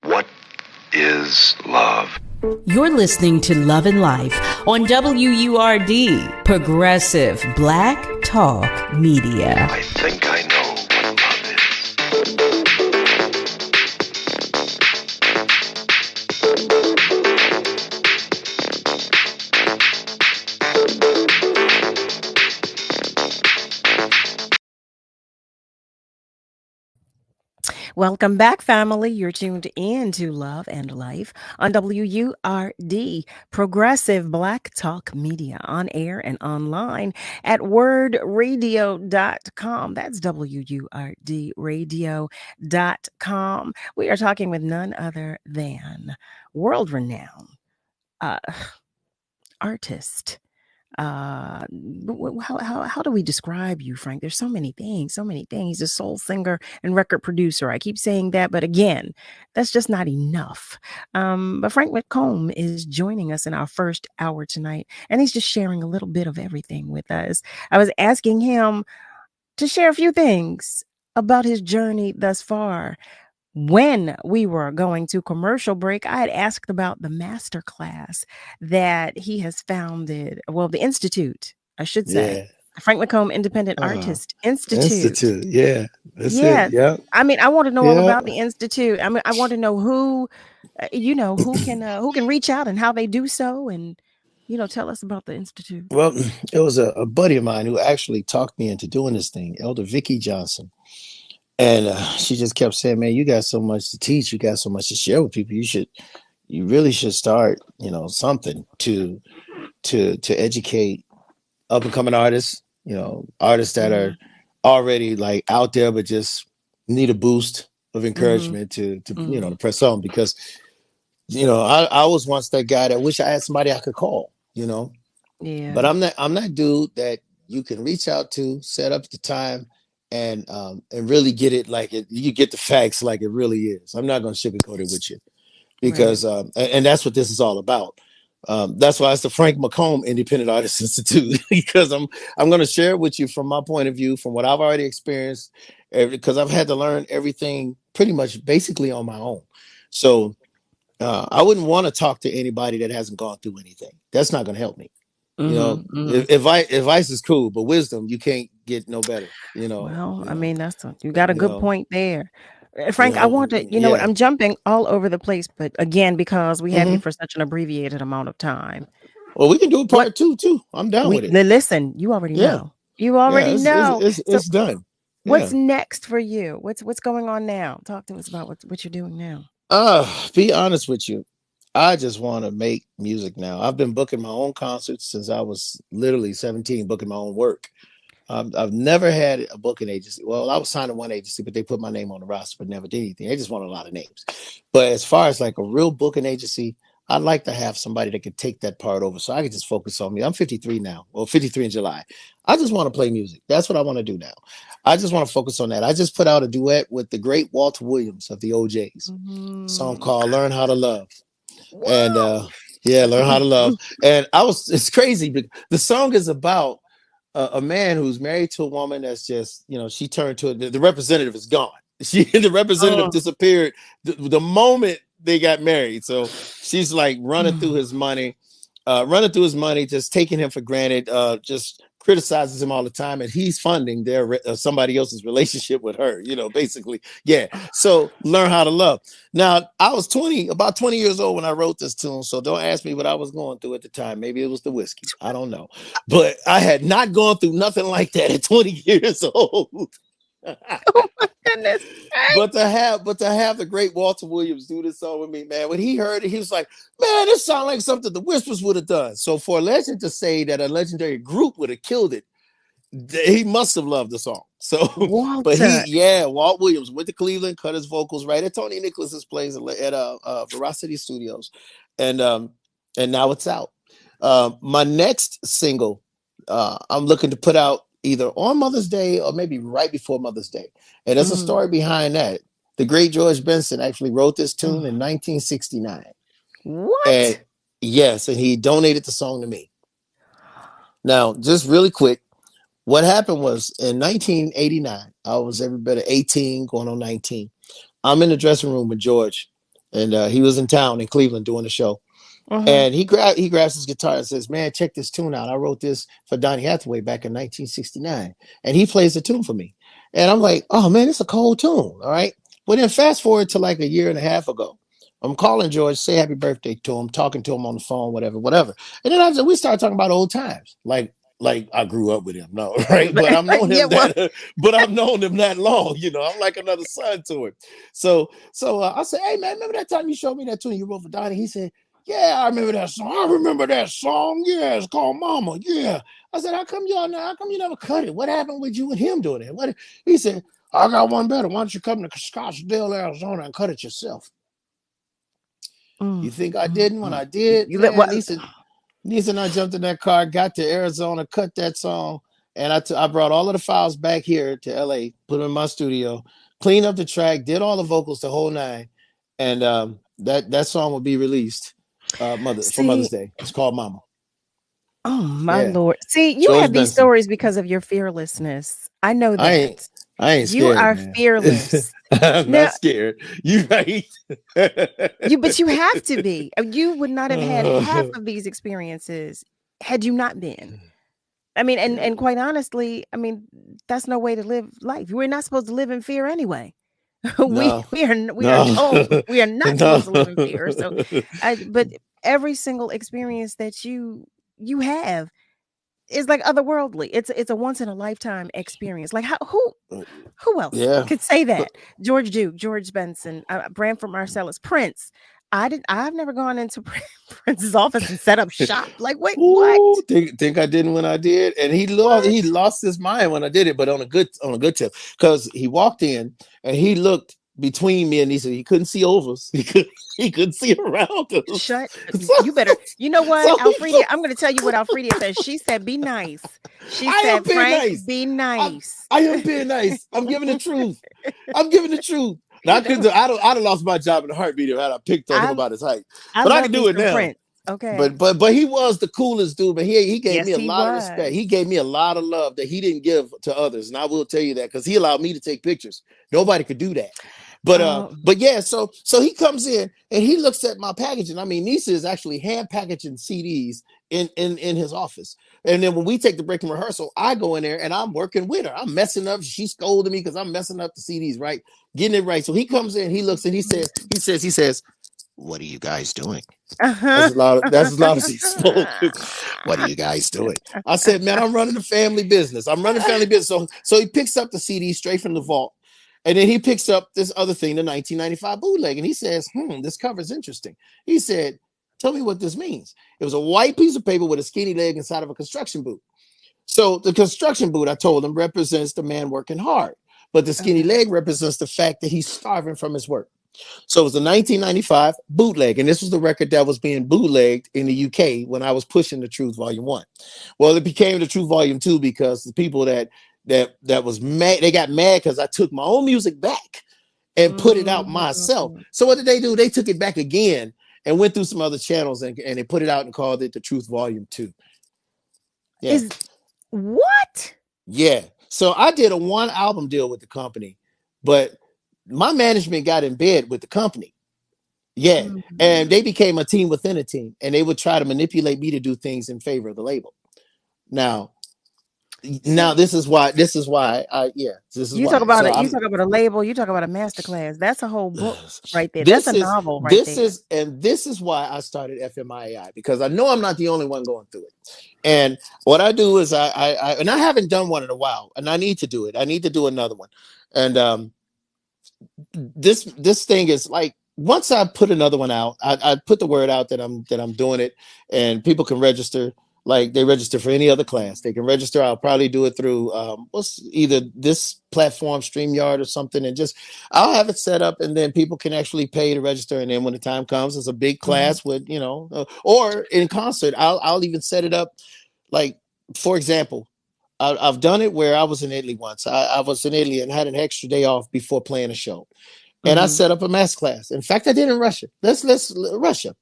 What is love? You're listening to Love and Life on WURD, Progressive Black Talk Media. I think I know what love is. Welcome back, family. You're tuned in to Love and Life on WURD, Progressive Black Talk Media, on air and online at wordradio.com. That's WURDradio.com. We are talking with none other than world-renowned artist. How do we describe you, Frank? There's so many things. He's a soul singer and record producer. I keep saying that, but again, that's just not enough. But Frank McCOMB is joining us in our first hour tonight, and he's just sharing a little bit of everything with us. I was asking him to share a few things about his journey thus far. When we were going to commercial break, I had asked about the master class that he has founded. Well, the institute, I should say. Yeah. Frank McComb Independent Artist Institute. Yeah, that's it. Yes. Yeah, I mean, I want to know all yeah. about the institute. I mean, I want to know who, who can reach out and how they do so, and tell us about the institute. Well, it was a buddy of mine who actually talked me into doing this thing, Elder Vicky Johnson. And she just kept saying, "Man, you got so much to teach. You got so much to share with people. You really should start, something to educate up and coming artists. Artists that are already like out there, but just need a boost of encouragement to to press on. Because I was once that guy that wish I had somebody I could call. Yeah. But I'm that dude that you can reach out to, set up the time, and really get it like it. You get the facts like it really is. I'm not going to sugarcoat it with you because and that's what this is all about. That's why it's the Frank McComb Independent Artists Institute because I'm going to share it with you from my point of view, from what I've already experienced, because I've had to learn everything pretty much basically on my own. So I wouldn't want to talk to anybody that hasn't gone through anything. That's not going to help me. Advice is cool, but wisdom you can't get no better. Well, I mean, you got a good point there. Frank, I want to, what, yeah. I'm jumping all over the place, but again, because we have you for such an abbreviated amount of time. Well, we can do a part two too. I'm down with it. Listen, you already know. You already know. It's done. What's next for you? What's going on now? Talk to us about what you're doing now. Be honest with you. I just want to make music now. I've been booking my own concerts since I was literally 17, booking my own work. I've never had a booking agency. Well, I was signed to one agency, but they put my name on the roster, but never did anything. They just wanted a lot of names. But as far as like a real booking agency, I'd like to have somebody that could take that part over so I could just focus on me. I'm 53 now, well, 53 in July. I just want to play music. That's what I want to do now. I just want to focus on that. I just put out a duet with the great Walter Williams of the OJs, a song called Learn How to Love. Whoa. And Learn How to Love. And it's crazy, but the song is about a man who's married to a woman that's just, she turned to the representative is gone. The representative disappeared the moment they got married. So she's like running through his money, just taking him for granted, just criticizes him all the time, and he's funding somebody else's relationship with her, basically. Yeah. So Learn How to Love. Now, I was about 20 years old when I wrote this tune, so don't ask me what I was going through at the time. Maybe it was the whiskey. I don't know. But I had not gone through nothing like that at 20 years old. Oh my goodness. But to have the great Walter Williams do this song with me, man, when he heard it, he was like, man, this sounds like something the Whispers would have done. So for a legend to say that a legendary group would have killed it, he must have loved the song. So Walter. Walt Williams went to Cleveland, cut his vocals right at Tony Nicholas's place at Veracity Studios. And now it's out. My next single, I'm looking to put out either on Mother's Day or maybe right before Mother's Day. And there's a story behind that. The great George Benson actually wrote this tune in 1969. What? And yes, and he donated the song to me. Now, just really quick, what happened was in 1989, I was every bit of 18, going on 19. I'm in the dressing room with George, and he was in town in Cleveland doing the show. And he grabs his guitar and says, man, check this tune out. I wrote this for Donny Hathaway back in 1969. And he plays the tune for me. And I'm like, oh, man, it's a cold tune. All right. Well, then fast forward to like a year and a half ago. I'm calling George, say happy birthday to him, talking to him on the phone, whatever. And then we start talking about old times. Like I grew up with him. No, right. But I've known him I've known him that long. I'm like another son to him. So I said, hey, man, remember that time you showed me that tune you wrote for Donny? He said, yeah, I remember that song. Yeah, it's called Mama. Yeah. I said, how come you never cut it? What happened with you and him doing it? He said, I got one better. Why don't you come to Scottsdale, Arizona and cut it yourself? You think I didn't when I did? Lisa and I jumped in that car, got to Arizona, cut that song, and I brought all of the files back here to LA, put them in my studio, cleaned up the track, did all the vocals, the whole nine, and that song will be released for Mother's Day. It's called Mama. Oh my Lord. See, you George have these Benson. Stories because of your fearlessness. I know that. I ain't scared. You are man. Fearless. I'm not scared. You right. But you have to be. You would not have had half of these experiences had you not been. I mean, and Yeah. quite honestly, I mean, that's no way to live life. We're not supposed to live in fear anyway. we No, we are no, told we are not no. supposed to live in fear. So, but every single experience that you have is like otherworldly. It's a once in a lifetime experience. Like who else Yeah. could say that? George Duke, George Benson, Branford Marcellus, Prince. I've never gone into Prince's office and set up shop. Like, wait, what? Ooh, think I didn't when I did, and What? he lost his mind when I did it, but on a good tip, because he walked in and he looked between me and he said he couldn't see over us, he couldn't see around us. Shut. So, You better. You know what, so Alfredia? I'm going to tell you what Alfredia said. She said, "Be nice." She I am said, being "Frank, nice. be nice." I am being nice. I'm giving the truth. I'm giving the truth. Now You I know, could do, I'd have lost my job in a heartbeat if I had picked on him I about his height, I but I love can me do it some now. Prince. Okay. But he was the coolest dude, but he gave Yes, me a he lot of respect. was. He gave me a lot of love that he didn't give to others, and I will tell you that because he allowed me to take pictures. Nobody could do that. Oh, But yeah, so he comes in and he looks at my packaging. I mean, Nisa is actually hand packaging CDs in his office. And then when we take the break from rehearsal, I go in there and I'm working with her. I'm messing up. She's scolding me because I'm messing up the CDs, right? Getting it right. So he comes in, he looks and he says, "What are you guys doing?" uh-huh. That's as loud as he spoke. "What are you guys doing?" I said, "Man, I'm running the family business. I'm running family business." So he picks up the CD straight from the vault. And then he picks up this other thing, the 1995 bootleg, and he says, "This cover is interesting." He said, "Tell me what this means." It was a white piece of paper with a skinny leg inside of a construction boot. So the construction boot, I told him, represents the man working hard. But the skinny Okay. leg represents the fact that he's starving from his work. So it was a 1995 bootleg, and this was the record that was being bootlegged in the UK when I was pushing The Truth Volume 1. Well, it became The Truth Volume 2 because the people that was mad, they got mad because I took my own music back and put it out myself. Mm. So what did they do? They took it back again and went through some other channels and they put it out and called it The Truth Volume 2. Yeah. Is what? Yeah. So I did a 1 album deal with the company, but my management got in bed with the company. Yeah. And Mm. they became a team within a team and they would try to manipulate me to do things in favor of the label. Now, See, this is why this is you talk why. about So it. You I'm talk about a label. You talk about a master class. That's a whole book right there. That's a novel right there. this is why I started FMIAI, because I know I'm not the only one going through it. And what I do is and I haven't done one in a while, and I need to do it. I need to do another one. And this thing is like, once I put another one out, I put the word out that I'm doing it, and people can register. Like they register for any other class, they can register. I'll probably do it through what's either this platform, StreamYard, or something, and just I'll have it set up, and then people can actually pay to register. And then when the time comes, it's a big Mhm. class with or in concert. I'll even set it up. Like for example, I've done it where I was in Italy once. I was in Italy and had an extra day off before playing a show, and I Mhm. set up a mass class. In fact, I did in Russia. Let's Russia.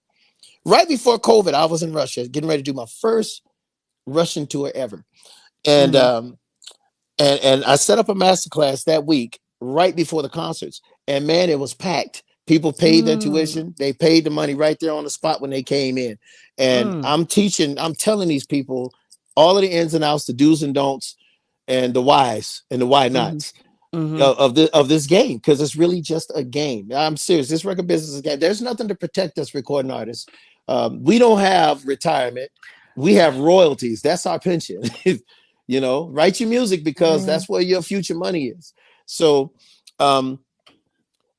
Right before COVID, I was in Russia getting ready to do my first Russian tour ever. And Mhm. and I set up a master class that week right before the concerts. And man, it was packed. People paid their Mm. tuition. They paid the money right there on the spot when they came in. And Mm. I'm telling these people all of the ins and outs, the do's and don'ts, and the whys and the why Mhm. nots Mhm. of this game, because it's really just a game. I'm serious. This record business is a game. There's nothing to protect us recording artists. We don't have retirement. We have royalties. That's our pension. Write your music because Man. that's where your future money is. So um,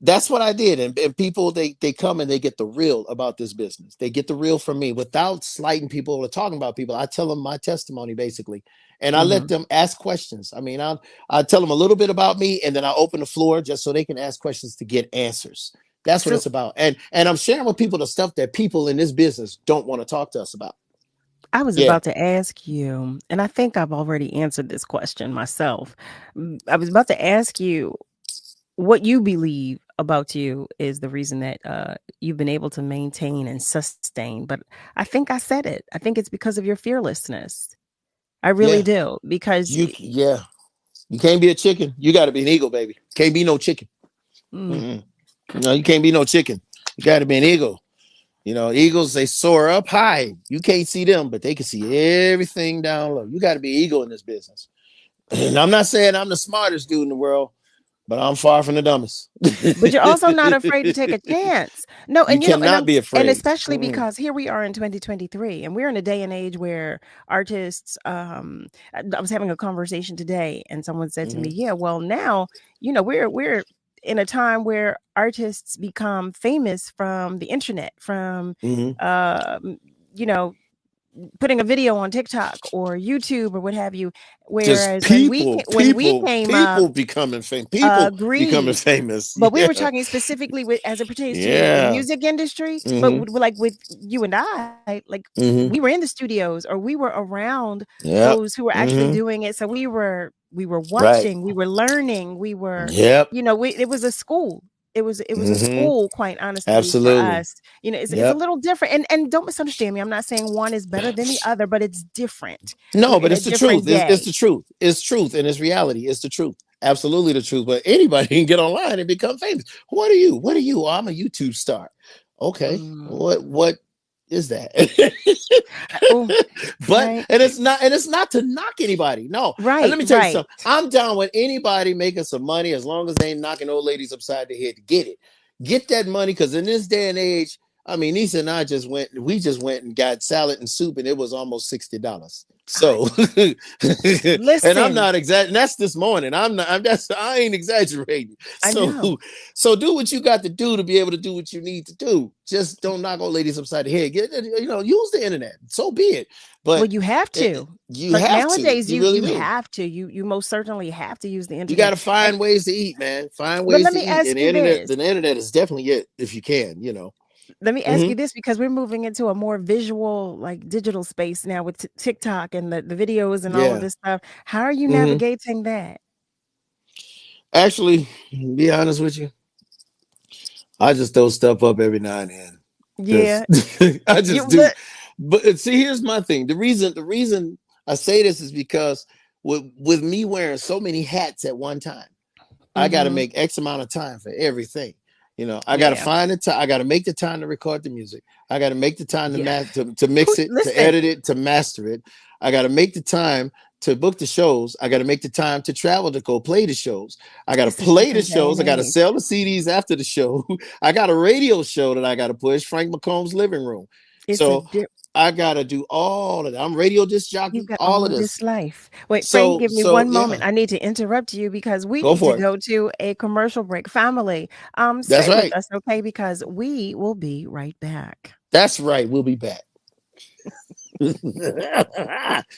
that's what I did. And people, they come and they get the real about this business. They get the real from me without slighting people or talking about people. I tell them my testimony basically, and I let Mhm. them ask questions. I mean, I tell them a little bit about me, and then I open the floor just so they can ask questions to get answers. That's what So it's about. And I'm sharing with people the stuff that people in this business don't want to talk to us about. I was Yeah. about to ask you, and I think I've already answered this question myself. I was about to ask you what you believe about you is the reason that you've been able to maintain and sustain. But I think I said it. I think it's because of your fearlessness. I really Yeah. do. Because Yeah. You can't be a chicken. You got to be an eagle, baby. Can't be no chicken. mm, Mm-mm. No, you can't be no chicken. You got to be an eagle. Eagles, they soar up high. You can't see them, but they can see everything down low. You got to be eagle in this business. And I'm not saying I'm the smartest dude in the world, but I'm far from the dumbest. But you're also not afraid to take a chance. No, You and cannot be and afraid. especially because here we are in 2023, and we're in a day and age where artists. I was having a conversation today, and someone said to me, "Yeah, well, now we're in a time where artists become famous from the internet, from you know putting a video on TikTok or YouTube or what have you. Just Whereas people when we came up, becoming famous. People becoming agreed. famous. But we Yeah. were talking specifically as it pertains to the Yeah. music industry. But Mm-hmm. like with you and I, like Mm-hmm. we were in the studios or we were around Yep. those who were actually Mm-hmm. doing it. So we were Right. watching, we were learning, we were, Yep. it was a school. It was a Mm-hmm. school, quite honestly, for Absolutely. us. It's a Yep. little different. And don't misunderstand me. I'm not saying one is better than the other, but it's different. No, We're but in a it's the truth. different It's day. the truth. It's truth, and it's reality. It's the truth. Absolutely the truth. But anybody can get online and become famous. What are you? What are you? Oh, I'm a YouTube star. Okay. Mm. What is that? Oh, But Frank. it's not to knock anybody. No. And Right, let me tell you right. something. I'm down with anybody making some money as long as they ain't knocking old ladies upside the head to get it. Get that money, because in this day and age, I mean, Nisa and I just went and got salad and soup, and it was almost $60. So, and I'm Listen, not exaggerating. That's this morning. I ain't exaggerating. I know. So do what you got to do to be able to do what you need to do. Just don't knock old ladies upside the head. Use the internet. So be it. Well, But you have to. you Like have to. nowadays, You you really you do. have to. You most certainly have to use the You got internet. to And find ways to eat, man. Find but ways let to me eat. ask And you this. the internet is definitely it if you can. Let me ask Mm-hmm. you this because we're moving into a more visual, like digital space now with TikTok and the videos and all of Yeah. this stuff. How are you Mm-hmm. navigating that? Actually, be honest with you, I just throw stuff up every now and then because Yeah, I you just do. look. But see, here's my thing. The reason I say this is because with me wearing so many hats at one time, I got to Mm-hmm. make X amount of time for everything. I got to Yeah, find the time. I got to make the time to record the music. I got to make the time yeah. to mix it, to Listen, edit it, to master it. I got to make the time to book the shows. I got to make the time to travel to go play the shows. I got to it's a play the different day shows. and I got to age. sell the CDs after the show. I got a radio show that I got to push, Frank McComb's Living Room. It's a So I got to do all of that. I'm radio disc You've jockey, got all all of of this this. life. Wait, Frank, So give me so one yeah, moment. I need to interrupt you because we go need to for it. go to a commercial break. Family, That's stay with right. us, okay? Because we will be right back. That's right. We'll be back.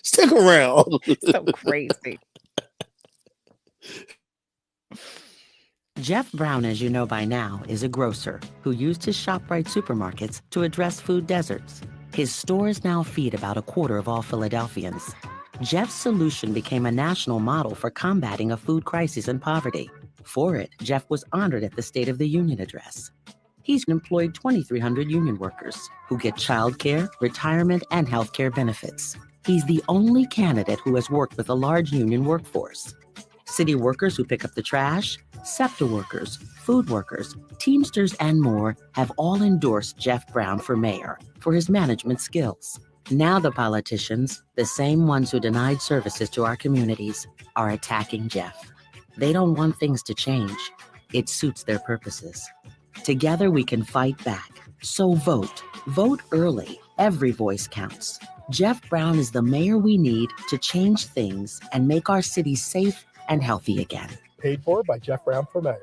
Stick around. So crazy. Jeff Brown, as you know by now, is a grocer who used his ShopRite supermarkets to address food deserts. His stores now feed about a quarter of all Philadelphians. Jeff's solution became a national model for combating a food crisis and poverty. For it, Jeff was honored at the State of the Union address. He's employed 2,300 union workers who get childcare, retirement, and healthcare benefits. He's the only candidate who has worked with a large union workforce. City workers who pick up the trash, SEPTA workers, food workers, Teamsters, and more have all endorsed Jeff Brown for mayor for his management skills. Now the politicians, the same ones who denied services to our communities, are attacking Jeff. They don't want things to change. It suits their purposes. Together we can fight back. So vote. Vote early. Every voice counts. Jeff Brown is the mayor we need to change things and make our city safe and healthy again. Paid for by Jeff Brown for mayor.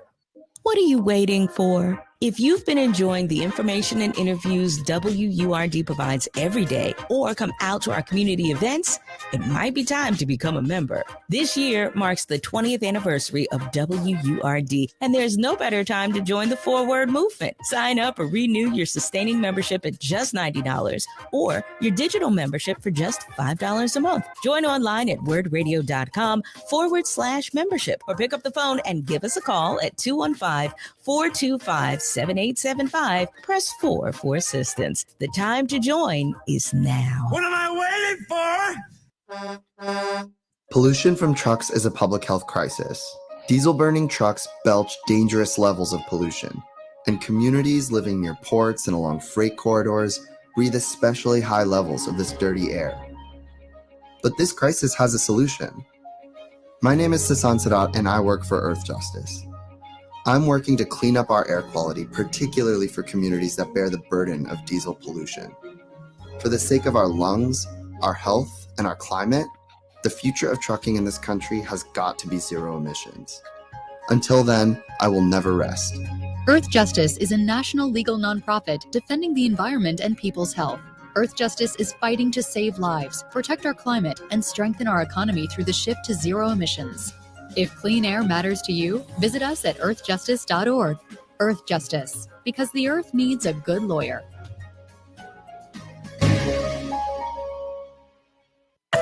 What are you waiting for? If you've been enjoying the information and interviews WURD provides every day or come out to our community events, it might be time to become a member. This year marks the 20th anniversary of WURD, and there's no better time to join the forward movement. Sign up or renew your sustaining membership at just $90 or your digital membership for just $5 a month. Join online at wordradio.com/membership or pick up the phone and give us a call at 215-425-7875. Press 4 for assistance. The time to join is now. What am I waiting for? Pollution from trucks is a public health crisis. Diesel-burning trucks belch dangerous levels of pollution. and communities living near ports and along freight corridors breathe especially high levels of this dirty air. But this crisis has a solution. My name is Sasan Sadat, and I work for Earth Justice. I'm working to clean up our air quality, particularly for communities that bear the burden of diesel pollution. For the sake of our lungs, our health, and our climate, the future of trucking in this country has got to be zero emissions. Until then, I will never rest. Earth Justice is a national legal nonprofit defending the environment and people's health. Earth Justice is fighting to save lives, protect our climate, and strengthen our economy through the shift to zero emissions. If clean air matters to you, visit us at earthjustice.org. Earth Justice, because the earth needs a good lawyer.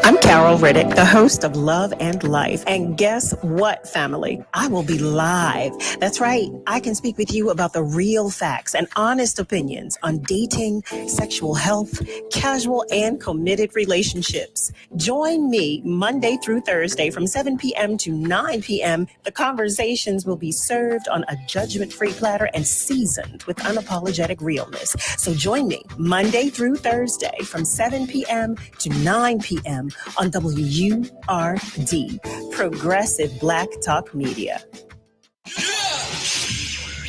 I'm Carol Riddick, the host of Love and Life. And guess what, family? I will be live. That's right. I can speak with you about the real facts and honest opinions on dating, sexual health, casual and committed relationships. Join me Monday through Thursday from 7 p.m. to 9 p.m. The conversations will be served on a judgment-free platter and seasoned with unapologetic realness. So join me Monday through Thursday from 7 p.m. to 9 p.m. on WURD, Progressive Black Talk Media.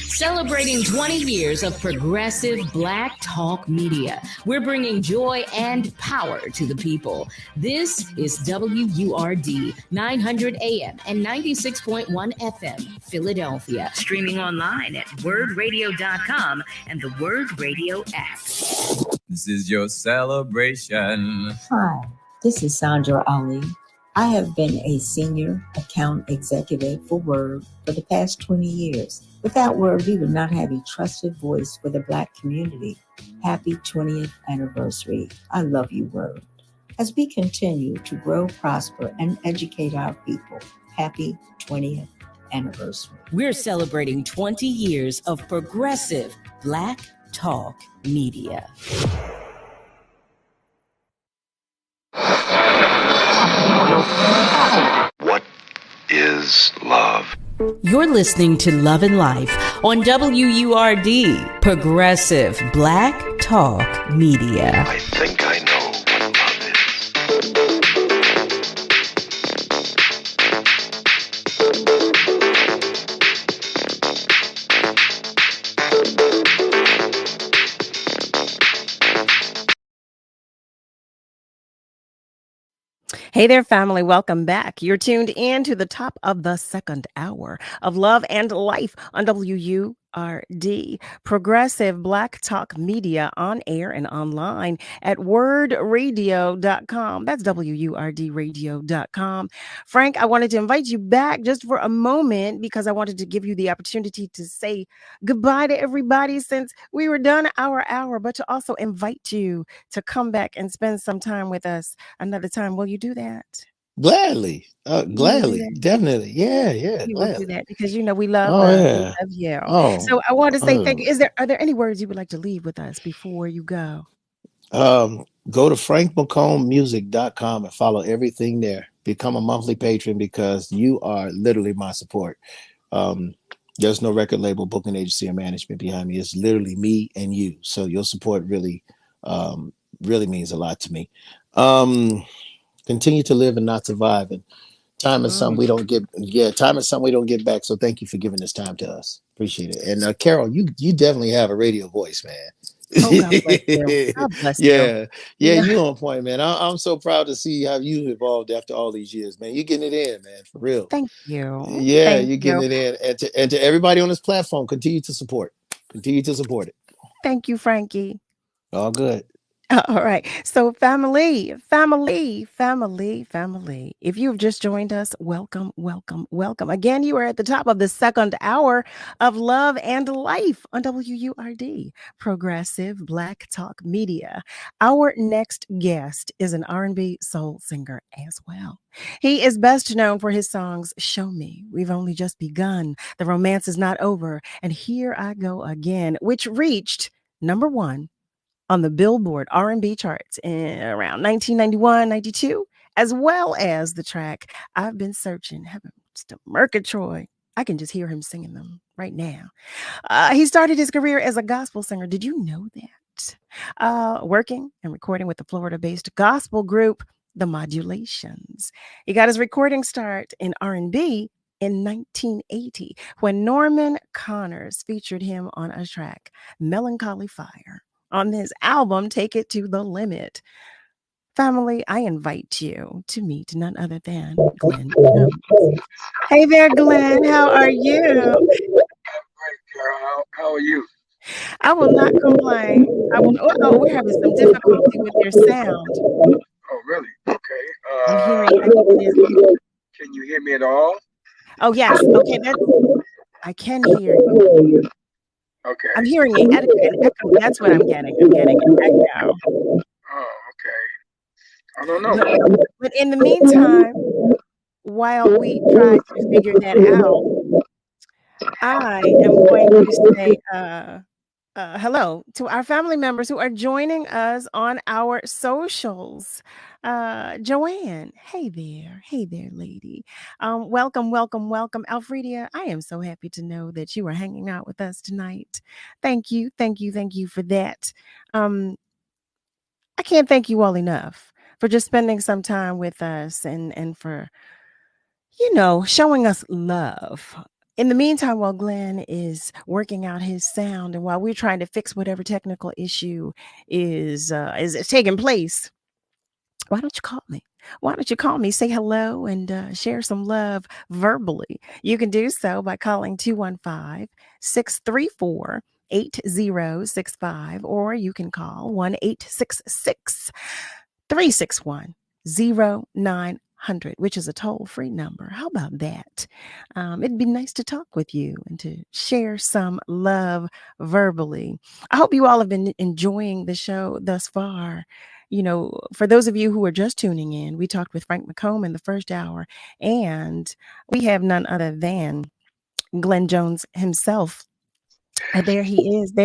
Celebrating 20 years of progressive Black Talk Media. We're bringing joy and power to the people. This is WURD 900 AM and 96.1 FM, Philadelphia. Streaming online at wordradio.com and the WURD Radio app. This is your celebration. Hi, this is Sandra Ali. I have been a senior account executive for WURD for the past 20 years. Without WURD, we would not have a trusted voice for the Black community. Happy 20th anniversary. I love you, WURD. As we continue to grow, prosper, and educate our people, happy 20th anniversary. We're celebrating 20 years of progressive Black Talk Media. What is love? You're listening to Love and Life on WURD, Progressive Black Talk Media. I think I know what love is. Hey there, family. Welcome back. You're tuned in to the top of the second hour of Love and Life on WURD, Progressive Black Talk Media, on air and online at wordradio.com. That's WURDradio.com. Frank, I wanted to invite you back just for a moment because I wanted to give you the opportunity to say goodbye to everybody since we were done our hour, but to also invite you to come back and spend some time with us another time. Will you do that? Gladly. Gladly. Definitely. Yeah, You will do gladly. that because we love Oh, love. yeah. We love you. Oh, So I want to say thank you. Are there any words you would like to leave with us before you go? go to frankmccombmusic.com and follow everything there. Become a monthly patron because you are literally my support. There's no record label, booking agency, or management behind me. It's literally me and you. So your support really means a lot to me. Continue to live and not survive. And time is something we don't get. Yeah, time is something we don't get back. So thank you for giving this time to us. Appreciate it. And Carol, you definitely have a radio voice, man. Oh, God bless you. God bless Yeah, you. you on point, man. I'm so proud to see how you evolved after all these years, man. You're getting it in, man, for real. Thank you. Yeah, Thank you're getting you. it in. And to everybody on this platform, continue to support it. Thank you, Frankie. All good. All right. So family. If you've just joined us, welcome. Again, you are at the top of the second hour of Love and Life on WURD, Progressive Black Talk Media. Our next guest is an R&B soul singer as well. He is best known for his songs Show Me, We've Only Just Begun, The Romance Is Not Over, and Here I Go Again, which reached number 1 on the Billboard R&B charts in around 1991, 92, as well as the track I've Been Searching Heaven's to Murgatroyd. I can just hear him singing them right now. He started his career as a gospel singer. Did you know that? Working and recording with the Florida-based gospel group, The Modulations. He got his recording start in R&B in 1980 when Norman Connors featured him on a track, Melancholy Fire, on his album, Take It to the Limit. Family, I invite you to meet none other than Glenn Jones. Hey there, Glenn. How are you? I'm great, Carol. How are you? I will not complain. We're having some difficulty with your sound. Oh, really? Okay. I'm hearing. Can you hear me at all? Oh, yes. Okay, I can hear you. Okay. I'm hearing an echo. That's what I'm getting. I'm getting an echo. Oh, okay. I don't know. But in the meantime, while we try to figure that out, I am going to say hello to our family members who are joining us on our socials. Joanne, hey there, lady. Welcome, welcome, welcome. Alfredia, I am so happy to know that you are hanging out with us tonight. Thank you for that. I can't thank you all enough for just spending some time with us and for, showing us love. In the meantime, while Glenn is working out his sound and while we're trying to fix whatever technical issue is taking place, why don't you call me? Why don't you call me, say hello, and share some love verbally? You can do so by calling 215-634-8065, or you can call 1-866-361-0900, which is a toll-free number. How about that? It'd be nice to talk with you and to share some love verbally. I hope you all have been enjoying the show thus far. For those of you who are just tuning in, we talked with Frank McCOMB in the first hour, and we have none other than Glenn Jones himself. There he is. I'm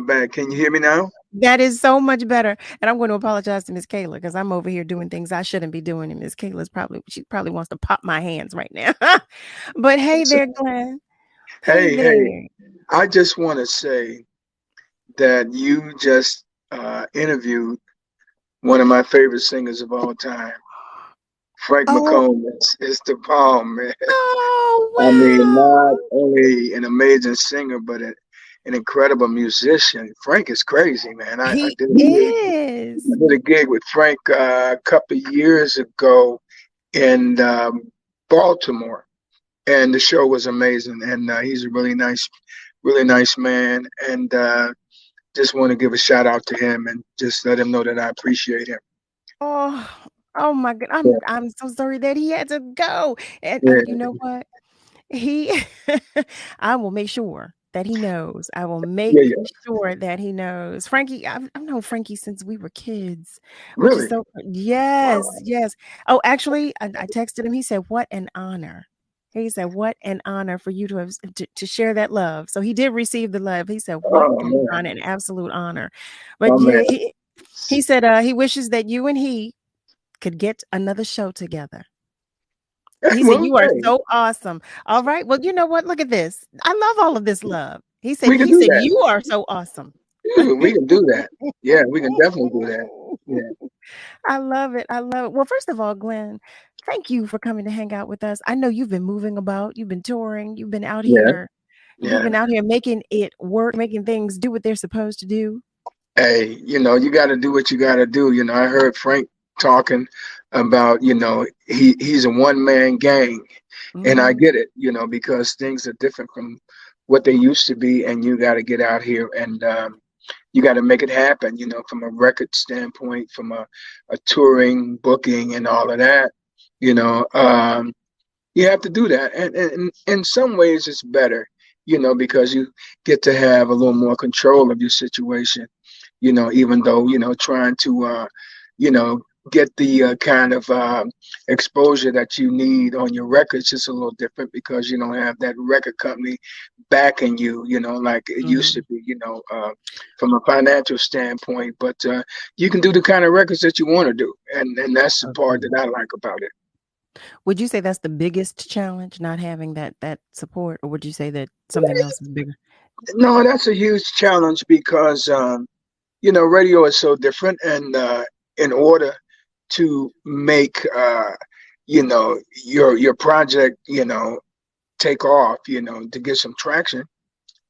back. Can you hear me now? That is so much better. And I'm going to apologize to Miss Kayla because I'm over here doing things I shouldn't be doing. And Miss Kayla's she probably wants to pop my hands right now. But hey there, Glenn. Hey. I just want to say that you just interviewed one of my favorite singers of all time. Frank McComb is the bomb, man. Oh, wow. I mean, not only an amazing singer, but an incredible musician. Frank is crazy, man. I did a gig with Frank a couple of years ago in Baltimore, and the show was amazing. And he's a really nice man. And just want to give a shout out to him and just let him know that I appreciate him. Oh my God. I'm so sorry that he had to go. And you know what? I will make sure that he knows. I will make sure that he knows. Frankie, I've known Frankie since we were kids. Which Really? is so yes. Oh, actually, I texted him. He said, "What an honor." He said, "What an honor for you to have to share that love." So he did receive the love. He said, "What an honor, an absolute honor." But he said he wishes that you and he could get another show together. He said, "You are so awesome." All right. Well, you know what? Look at this. I love all of this love. He said, "You are so awesome." We can do that. Yeah, we can definitely do that. Yeah. I love it. Well, first of all, Glenn, thank you for coming to hang out with us. I know you've been moving about. You've been touring. You've been out here. You've been out here making it work, making things do what they're supposed to do. Hey, you got to do what you got to do. I heard Frank talking about, he's a one-man gang. And I get it, because things are different from what they used to be. And you got to get out here and you got to make it happen, from a record standpoint, from a touring, booking, and all of that. You have to do that. And in some ways, it's better, because you get to have a little more control of your situation, even though, trying to, get the kind of exposure that you need on your records is a little different because you don't have that record company backing you, like it used to be, from a financial standpoint. But you can do the kind of records that you want to do, and that's the part that I like about it. Would you say that's the biggest challenge, not having that support, or would you say that something else is bigger? No, that's a huge challenge because radio is so different, and in order to make your project take off, to get some traction,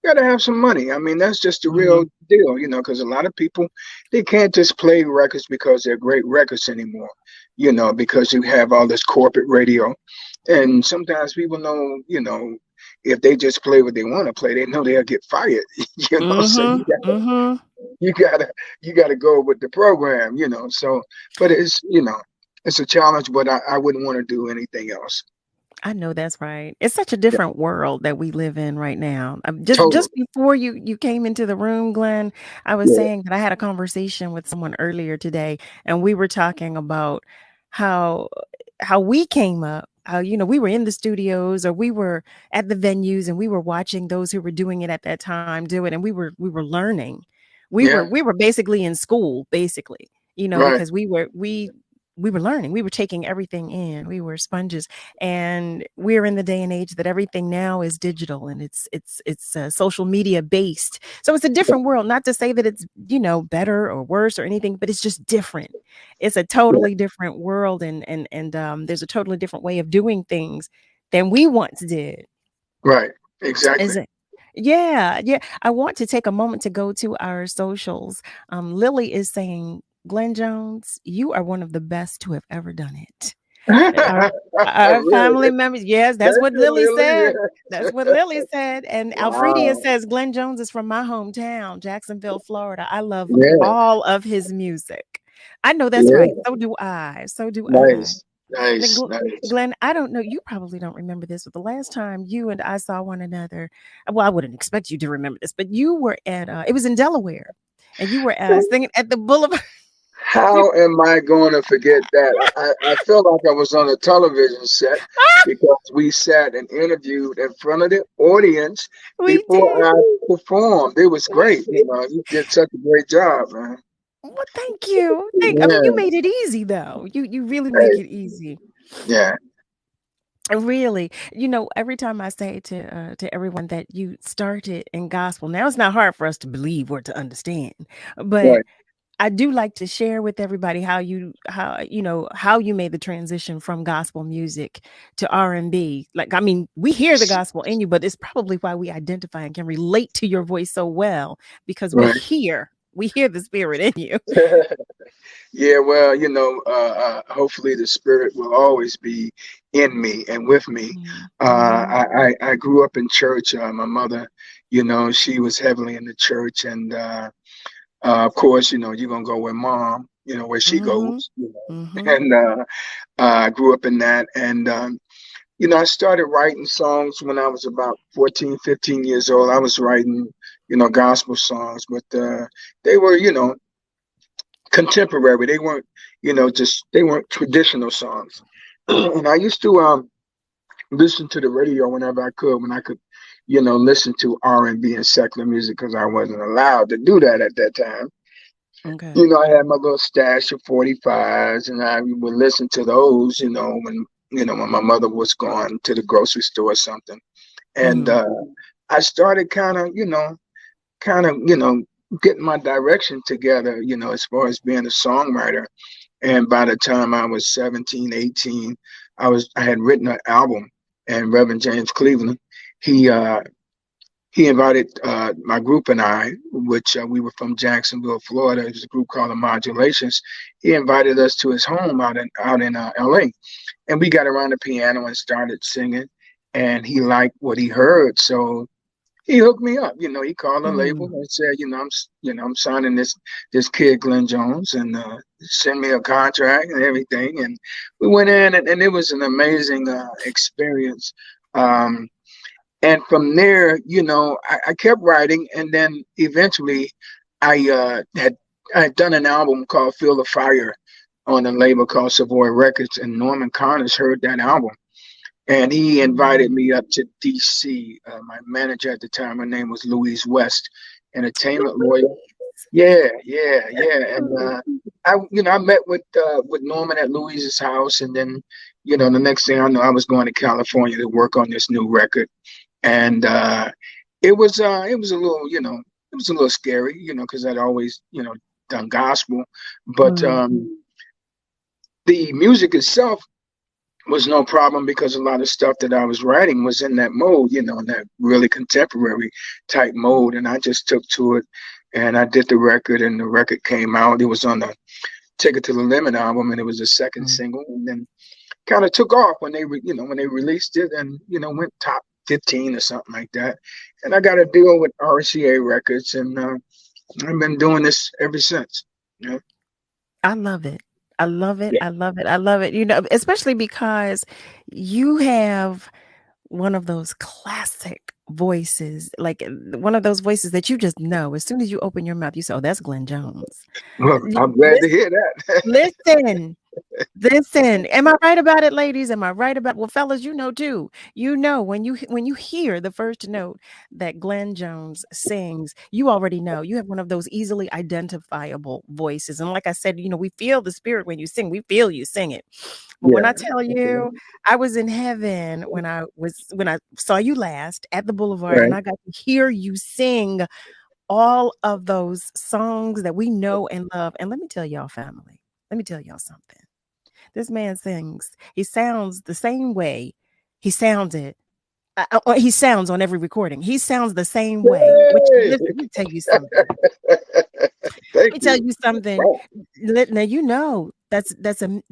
you got to have some money. I mean, that's just the real deal, because a lot of people, they can't just play records because they're great records anymore, because you have all this corporate radio. And sometimes people know, if they just play what they want to play, they know they'll get fired, so you gotta go with the program, so, but it's a challenge, but I wouldn't want to do anything else. I know that's right. It's such a different world that we live in right now. Just Totally. just before you came into the room, Glenn, I was saying that I had a conversation with someone earlier today, and we were talking about how we came up. How we were in the studios, or we were at the venues, and we were watching those who were doing it at that time do it, and we were learning. We were basically in school, basically, Right. because we were learning. We were taking everything in. We were sponges, and we're in the day and age that everything now is digital, and it's social media based. So it's a different world. Not to say that it's better or worse or anything, but it's just different. It's a totally different world, and there's a totally different way of doing things than we once did. Right. Exactly. Yeah. I want to take a moment to go to our socials. Lily is saying, Glenn Jones, you are one of the best to have ever done it. Our Really? family members, yes, that's what Lily Lily, said. yeah. That's what Lily said. And Wow. Alfredia says, Glenn Jones is from my hometown, Jacksonville, Florida. I love Yeah. all of his music. I know that's Yeah. right. So do I. Nice. Glenn, I don't know. You probably don't remember this, but the last time you and I saw one another, well, I wouldn't expect you to remember this, but you were at, it was in Delaware, and you were singing at the Boulevard. How am I going to forget that? I felt like I was on a television set because we sat and interviewed in front of the audience before I performed. It was great. You did such a great job, man. Well, thank you. I mean, you made it easy, though. You really make it easy. Yeah. Really, every time I say to everyone that you started in gospel, now it's not hard for us to believe or to understand, but I do like to share with everybody how you made the transition from gospel music to R&B. Like, I mean, we hear the gospel in you, but it's probably why we identify and can relate to your voice so well, because we hear the spirit in you. Yeah, well, hopefully the spirit will always be in me and with me. I grew up in church. My mother, she was heavily in the church, and of course, you're gonna go with mom, where she goes. And I grew up in that, and I started writing songs when I was about 14, 15 years old. I was writing, gospel songs, but they were, contemporary. They weren't, they weren't traditional songs. And I used to listen to the radio whenever I could, when I could, listen to R&B and secular music, because I wasn't allowed to do that at that time. Okay. I had my little stash of 45s, and I would listen to those, when my mother was going to the grocery store or something. And I started kind of, getting my direction together, as far as being a songwriter. And by the time I was 17, 18, I had written an album, and Reverend James Cleveland, he invited my group and I, which we were from Jacksonville, Florida. It was a group called the Modulations. He invited us to his home out in LA, and we got around the piano and started singing. And he liked what he heard, so he hooked me up. He called a label and said, I'm signing this kid Glenn Jones, and send me a contract and everything. And we went in, and it was an amazing experience. And from there, I kept writing, and then eventually I had done an album called Feel the Fire on a label called Savoy Records, and Norman Connors heard that album. And he invited me up to D.C. My manager at the time, her name was Louise West, entertainment lawyer. Yeah. And I met with Norman at Louise's house, and then, the next thing I know, I was going to California to work on this new record, and it was a little, it was a little scary, because I'd always, done gospel, but the music itself was no problem because a lot of stuff that I was writing was in that mode, in that really contemporary type mode. And I just took to it and I did the record, and the record came out. It was on the Take It to the Limit album, and it was the second single, and then kind of took off when they released it, and, went top 15 or something like that. And I got a deal with RCA Records, and I've been doing this ever since. Yeah. I love it. I love it. I love it. I love it. Especially because you have one of those classic voices, like one of those voices that you just know as soon as you open your mouth, you say, "Oh, that's Glenn Jones." Well, I'm glad to hear that. Listen. Am I right about it, ladies? Am I right about? Well, fellas, too. When you hear the first note that Glenn Jones sings, you already know. You have one of those easily identifiable voices, and like I said, we feel the spirit when you sing. We feel you sing it. But when I tell you, I was in heaven when I saw you last at the Boulevard, and I got to hear you sing all of those songs that we know and love. And let me tell y'all, family, let me tell y'all something. This man sings. He sounds the same way he sounded. He sounds on every recording. He sounds the same way. Listen, let me tell you something. Let me tell you something. Now that's a.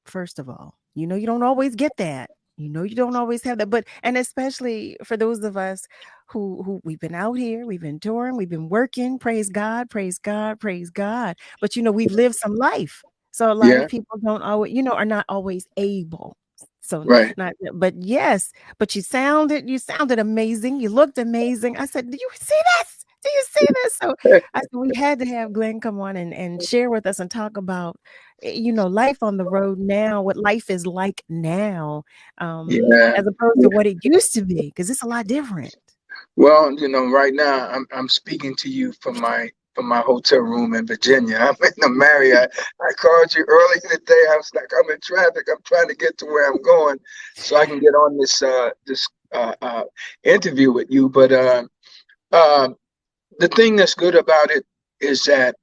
First of all, you don't always get that. You don't always have that. And especially for those of us who we've been out here, we've been touring, we've been working. Praise God, praise God, praise God. But we've lived some life. So a lot of people don't always, are not always able. So but you sounded amazing. You looked amazing. I said, do you see this? Do you see this? So I said we had to have Glenn come on and share with us and talk about, life on the road now, what life is like now, as opposed to what it used to be, because it's a lot different. Well, right now I'm speaking to you from my hotel room in Virginia. I'm in the Marriott. I called you earlier today. I was like, I'm in traffic. I'm trying to get to where I'm going so I can get on this interview with you. But the thing that's good about it is that,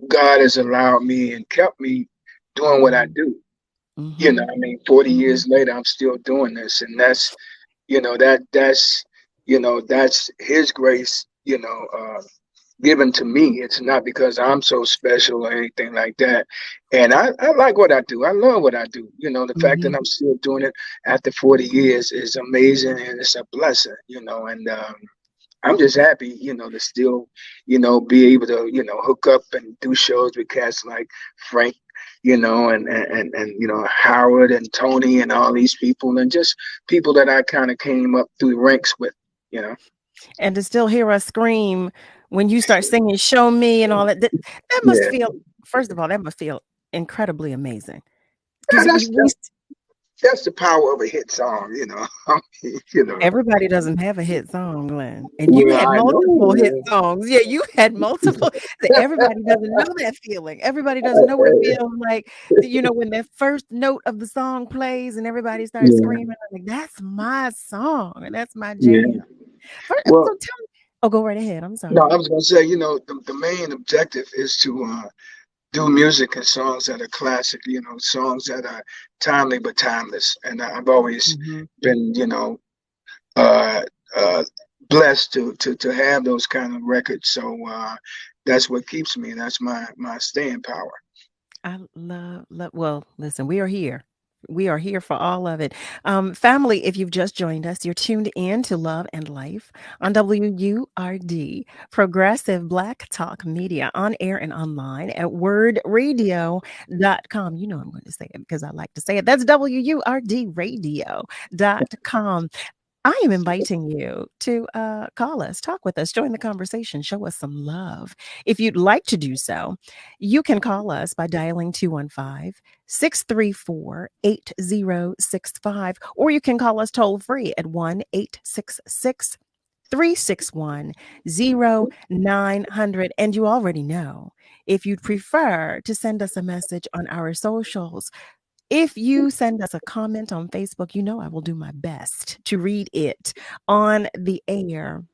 God has allowed me and kept me doing what I do. 40 years later, I'm still doing this, and that's that's his grace, given to me. It's not because I'm so special or anything like that. And I like what I do. I love what I do. The fact that I'm still doing it after 40 years is amazing, and it's a blessing, and I'm just happy, to still, be able to, hook up and do shows with cats like Frank, and Howard and Tony and all these people, and just people that I kind of came up through the ranks with, And to still hear us scream when you start singing "Show Me" and all that, that must feel, first of all, that must feel incredibly amazing. That's the power of a hit song, Everybody doesn't have a hit song, Glenn. And you had multiple hit songs. Yeah, you had multiple. Everybody doesn't know that feeling. Everybody doesn't know what it feels like, when that first note of the song plays and everybody starts screaming. I'm like, that's my song and that's my jam. So tell me. Oh, go right ahead. I'm sorry. No, I was going to say, the main objective is to do music and songs that are classic, songs that are timely but timeless. And I've always been, blessed to have those kind of records. So that's what keeps me. That's my staying power. I love. Well, listen, we are here. We are here for all of it. Family, if you've just joined us, you're tuned in to Love and Life on WURD, Progressive Black Talk Media, on air and online at wordradio.com. I'm going to say it because I like to say it. That's WURDradio.com. I am inviting you to call us, talk with us, join the conversation, show us some love. If you'd like to do so, you can call us by dialing 215-634-8065, or you can call us toll free at 1-866 361-0900. And you already know, if you'd prefer to send us a message on our socials, if you send us a comment on Facebook, you know I will do my best to read it on the air.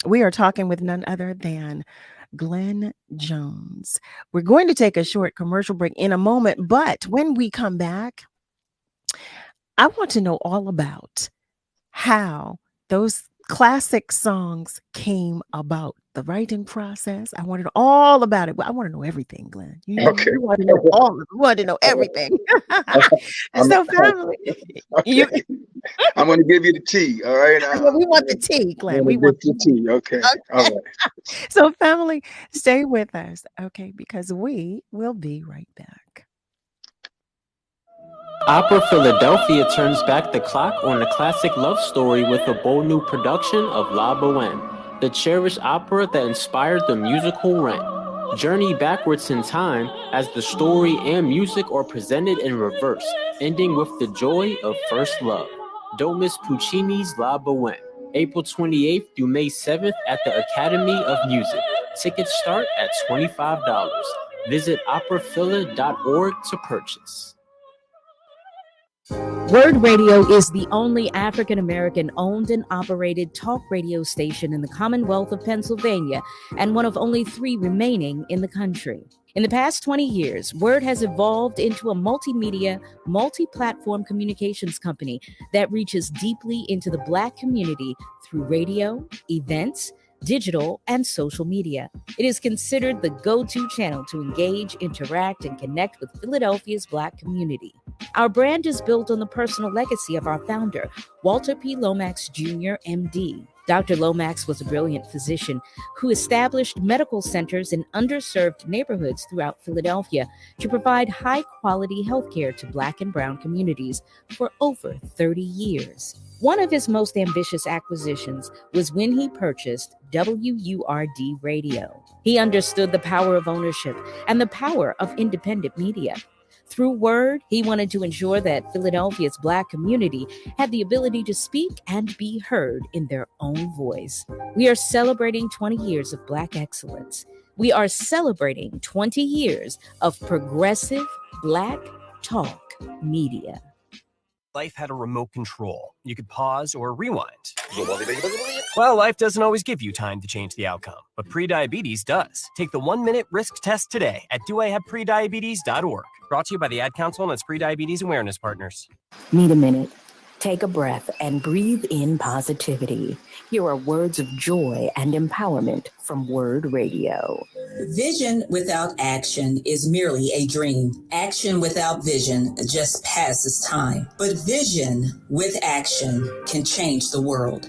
We are talking with none other than Glenn Jones. We're going to take a short commercial break in a moment, but when we come back, I want to know all about how those classic songs came about, the writing process. I want to know all about it. I want to know everything, Glenn. You know, Okay. we want to know all of it. We want to know everything. So, family, I'm going to give you the tea. All right. We want the tea, Glenn. We want the tea. Okay. All right. So, family, stay with us, okay? Because we will be right back. Opera Philadelphia turns back the clock on the classic love story with a bold new production of La Boheme, the cherished opera that inspired the musical Rent. Journey backwards in time as the story and music are presented in reverse, ending with the joy of first love. Don't miss Puccini's La Boheme, April 28th through May 7th at the Academy of Music. Tickets start at $25. Visit operaphila.org to purchase. WURD Radio is the only African-American owned and operated talk radio station in the Commonwealth of Pennsylvania and one of only 3 remaining in the country. In the past 20 years, WURD has evolved into a multimedia, multi-platform communications company that reaches deeply into the Black community through radio, events, digital, and social media. It is considered the go-to channel to engage, interact, and connect with Philadelphia's Black community. Our brand is built on the personal legacy of our founder, Walter P. Lomax Jr., MD. Dr. Lomax was a brilliant physician who established medical centers in underserved neighborhoods throughout Philadelphia to provide high-quality healthcare to Black and Brown communities for over 30 years. One of his most ambitious acquisitions was when he purchased WURD Radio. He understood the power of ownership and the power of independent media. Through WURD, he wanted to ensure that Philadelphia's Black community had the ability to speak and be heard in their own voice. We are celebrating 20 years of Black excellence. We are celebrating 20 years of progressive Black talk media. Life had a remote control. You could pause or rewind. Well, life doesn't always give you time to change the outcome, but prediabetes does. Take the 1-minute risk test today at doihaveprediabetes.org. Brought to you by the Ad Council and its Prediabetes Awareness Partners. Need a minute. Take a breath and breathe in positivity. Here are words of joy and empowerment from WURD Radio. Vision without action is merely a dream. Action without vision just passes time. But vision with action can change the world.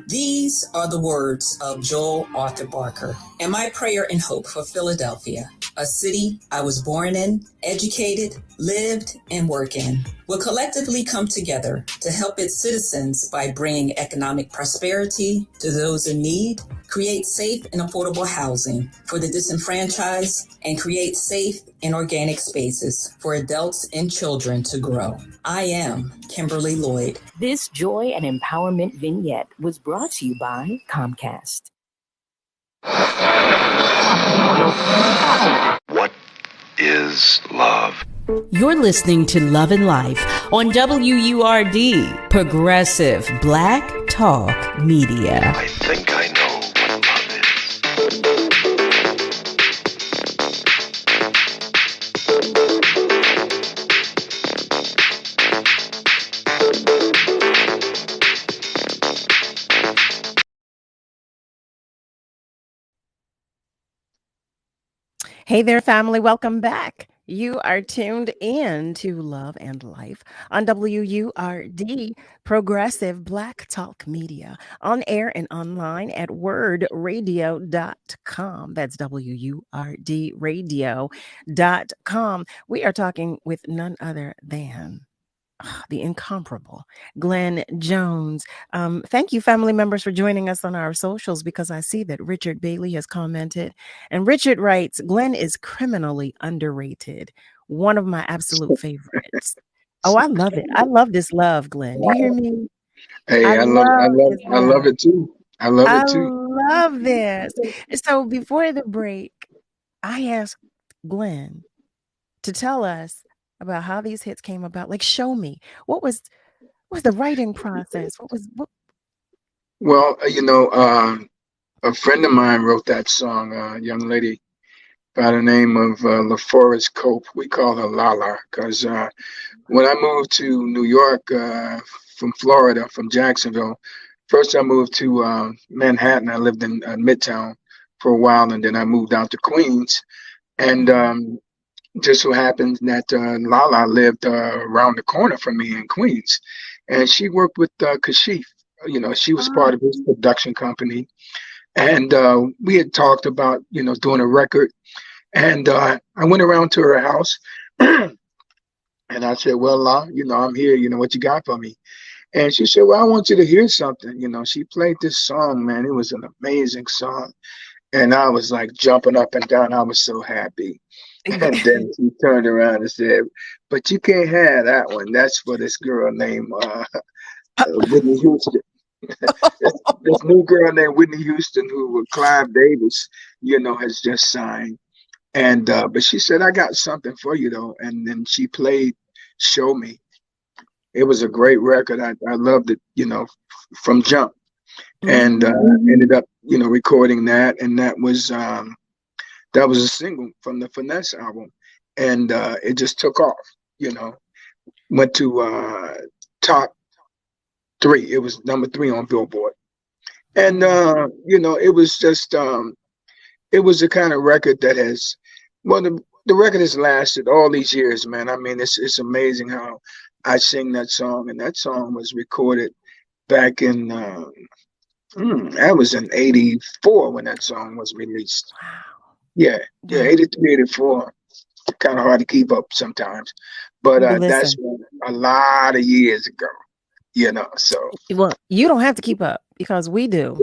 These are the words of Joel Arthur Barker, and my prayer and hope for Philadelphia, a city I was born in, educated, lived, and work in, will collectively come together to help its citizens by bringing economic prosperity to those in need, create safe and affordable housing for the disenfranchised, and create safe and organic spaces for adults and children to grow. I am Kimberly Lloyd. This joy and empowerment vignette was brought to you by Comcast. What is love? You're listening to Love and Life on WURD, Progressive Black Talk Media. I think I know what love is. Hey there, family. Welcome back. You are tuned in to Love and Life on WURD, Progressive Black Talk Media, on air and online at wordradio.com. That's WURDradio.com. We are talking with none other than the incomparable Glenn Jones. Thank you, family members, for joining us on our socials, because I see that Richard Bailey has commented. And Richard writes, Glenn is criminally underrated. One of my absolute favorites. Oh, I love it. I love this love, Glenn. You hear me? Hey, I love it too. I love I it too. love this. So before the break, I asked Glenn to tell us about how these hits came about. Like, show me what was the writing process? What? Well, a friend of mine wrote that song, a young lady by the name of LaForest Cope. We call her Lala because when I moved to New York from Florida, from Jacksonville, first I moved to Manhattan. I lived in Midtown for a while, and then I moved out to Queens. And just so happens that Lala lived around the corner from me in Queens, and she worked with Kashif. She was part of his production company, and we had talked about doing a record. And I went around to her house, and I said, "Well, La, I'm here. What you got for me?" And she said, "Well, I want you to hear something." She played this song, man. It was an amazing song, and I was like jumping up and down. I was so happy. And then she turned around and said, "But you can't have that one. That's for this girl named Whitney Houston." this new girl named Whitney Houston, who Clive Davis, has just signed. And but she said, "I got something for you though." And then she played "Show Me." It was a great record. I loved it, from jump. And ended up, recording that, and that was a single from the Finesse album, and it just took off. Went to top 3. It was number 3 on Billboard, and it was just it was the kind of record that has, well, the record has lasted all these years, man. I mean, it's amazing how I sing that song, and that song was recorded back in that was in '84 when that song was released. Wow. Yeah, 83, 84. Kind of hard to keep up sometimes, but that's a lot of years ago. So well, you don't have to keep up because we do.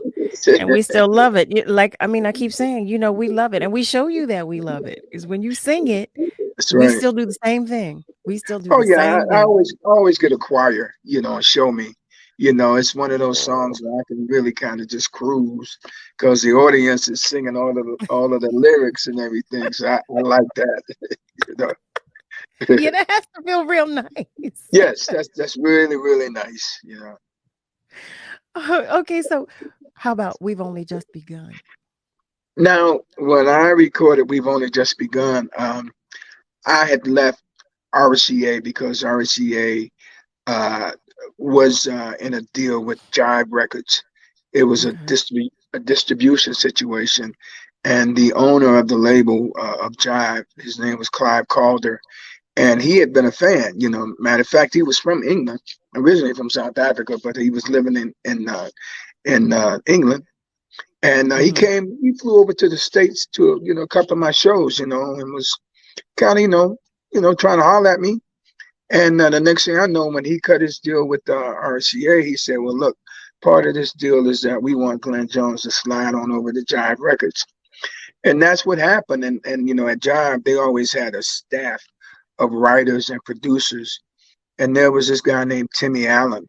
And we still love it. Like, I mean, I keep saying, we love it. And we show you that we love it. Is when you sing it, we still do the same thing. We still do the same thing. I always get a choir, and show me. It's one of those songs where I can really kind of just cruise because the audience is singing all of the lyrics and everything. So I like that. Yeah, that has to feel real nice. Yes, that's really, really nice. Okay, so how about We've Only Just Begun? Now, when I recorded We've Only Just Begun, I had left RCA because RCA was in a deal with Jive Records. It was a distribution situation, and the owner of the label of Jive, his name was Clive Calder, and he had been a fan. Matter of fact, he was from England, originally from South Africa, but he was living in England. And he flew over to the States to, a couple of my shows, and was kind of, trying to holler at me. And the next thing I know, when he cut his deal with RCA, he said, "Well, look, part of this deal is that we want Glenn Jones to slide on over to Jive Records." And that's what happened. And at Jive, they always had a staff of writers and producers. And there was this guy named Timmy Allen,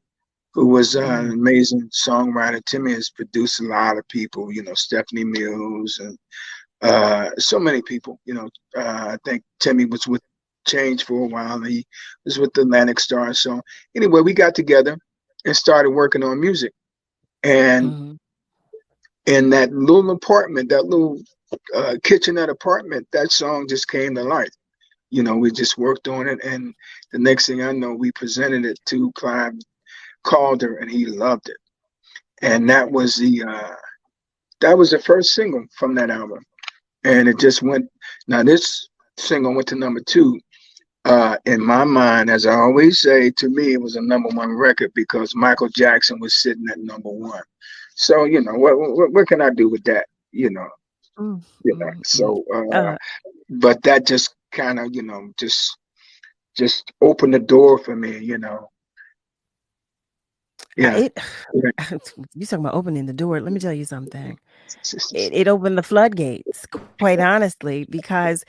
who was an amazing songwriter. Timmy has produced a lot of people, Stephanie Mills and so many people. I think Timmy was with Change for a while. He was with the Atlantic Stars. So anyway, we got together and started working on music. And in that little apartment, that little kitchenette apartment, that song just came to life. We just worked on it, and the next thing I know, we presented it to Clive Calder, and he loved it. And that was the first single from that album, and it just went. Now this single went to number 2. In my mind, as I always say, to me, it was a number 1 record because Michael Jackson was sitting at number 1. So what can I do with that? So, but that just kind of, just opened the door for me, Yeah. You talking about opening the door. Let me tell you something. It opened the floodgates, quite honestly, because,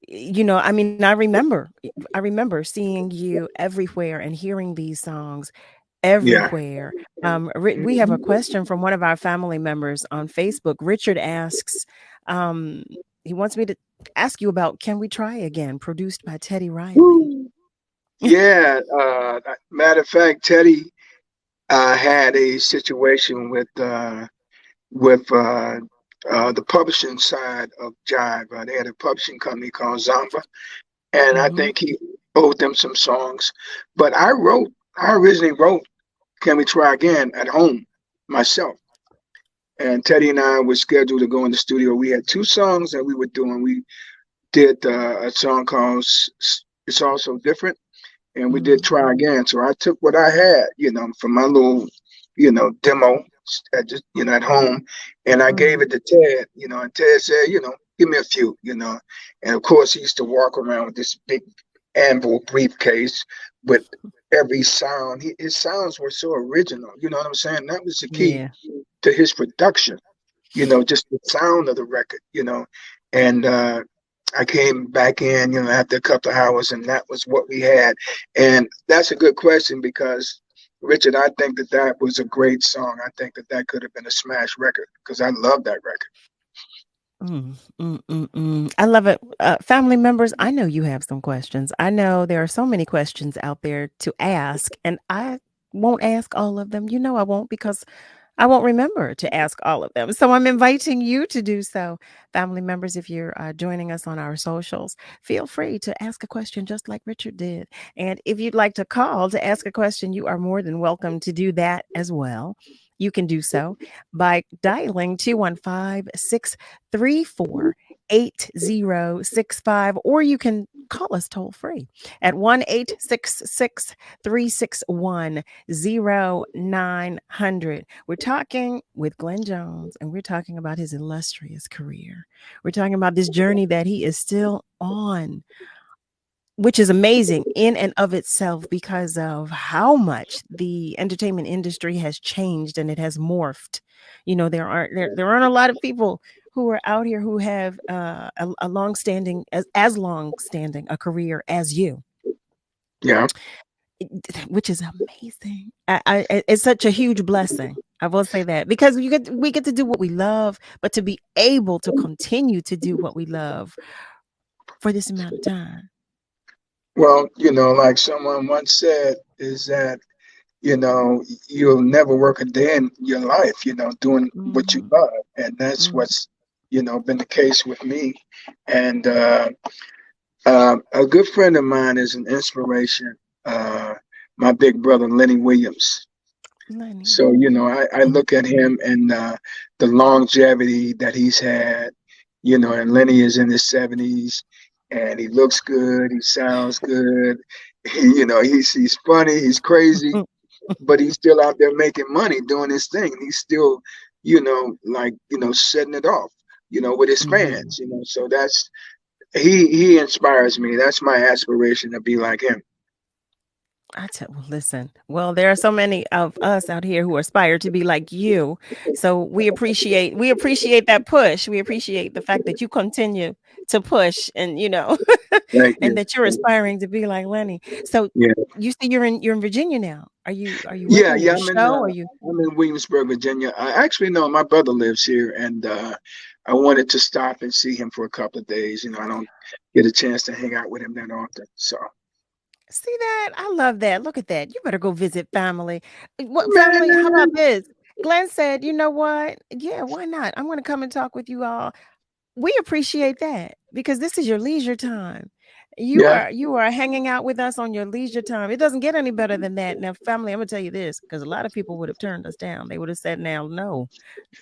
I mean, I remember seeing you everywhere and hearing these songs everywhere. We have a question from one of our family members on Facebook. Richard asks, he wants me to ask you about Can We Try Again, produced by Teddy Riley. Yeah, matter of fact, Teddy had a situation with the publishing side of Jive. They had a publishing company called Zamba, and I think he owed them some songs. But I originally wrote Can We Try Again at home myself. And Teddy and I were scheduled to go in the studio. We had two songs that we were doing. We did a song called It's All So Different, and we did Try Again. So I took what I had, from my little, demo at home, and I gave it to Ted, and Ted said, give me a few, and of course he used to walk around with this big anvil briefcase with every sound. His sounds were so original, you know what I'm saying? That was the key to his production, just the sound of the record, and I came back in, after a couple of hours, and that was what we had. And that's a good question because, Richard, I think that was a great song. I think that could have been a smash record because I love that record. I love it. Family members, I know you have some questions. I know there are so many questions out there to ask, and I won't ask all of them. I won't, because I won't remember to ask all of them. So I'm inviting you to do so. Family members, if you're joining us on our socials, feel free to ask a question just like Richard did. And if you'd like to call to ask a question, you are more than welcome to do that as well. You can do so by dialing 215-634-8065, or you can call us toll free at 1-866-361-0900. We're talking with Glenn Jones, and we're talking about his illustrious career. We're talking about this journey that he is still on, which is amazing in and of itself because of how much the entertainment industry has changed and it has morphed. There aren't a lot of people who are out here who have a long-standing, as long-standing a career as you. Yeah. Which is amazing. It's such a huge blessing. I will say that, because we get to do what we love, but to be able to continue to do what we love for this amount of time. Well, like someone once said, is that, you'll never work a day in your life, doing what you love. And that's what's, been the case with me. And a good friend of mine is an inspiration, my big brother, Lenny Williams. So, I look at him and the longevity that he's had, and Lenny is in his 70s. And he looks good. He sounds good. He's funny. He's crazy, but he's still out there making money, doing his thing. He's still, setting it off, with his fans. So he inspires me. That's my aspiration, to be like him. Listen, there are so many of us out here who aspire to be like you. So we appreciate that push. We appreciate the fact that you continue to push, and and that you're aspiring to be like Lenny. So you see, you're in Virginia now. Are you Yeah. I'm in Williamsburg, Virginia. I actually know my brother lives here, and I wanted to stop and see him for a couple of days. I don't get a chance to hang out with him that often. So. See that? I love that. Look at that. You better go visit family. What family? How about this? Glenn said, you know what? Yeah, why not? I'm going to come and talk with you all. We appreciate that, because this is your leisure time. You are hanging out with us on your leisure time. It doesn't get any better than that. Now, family, I'm going to tell you this, because a lot of people would have turned us down. They would have said, now, no,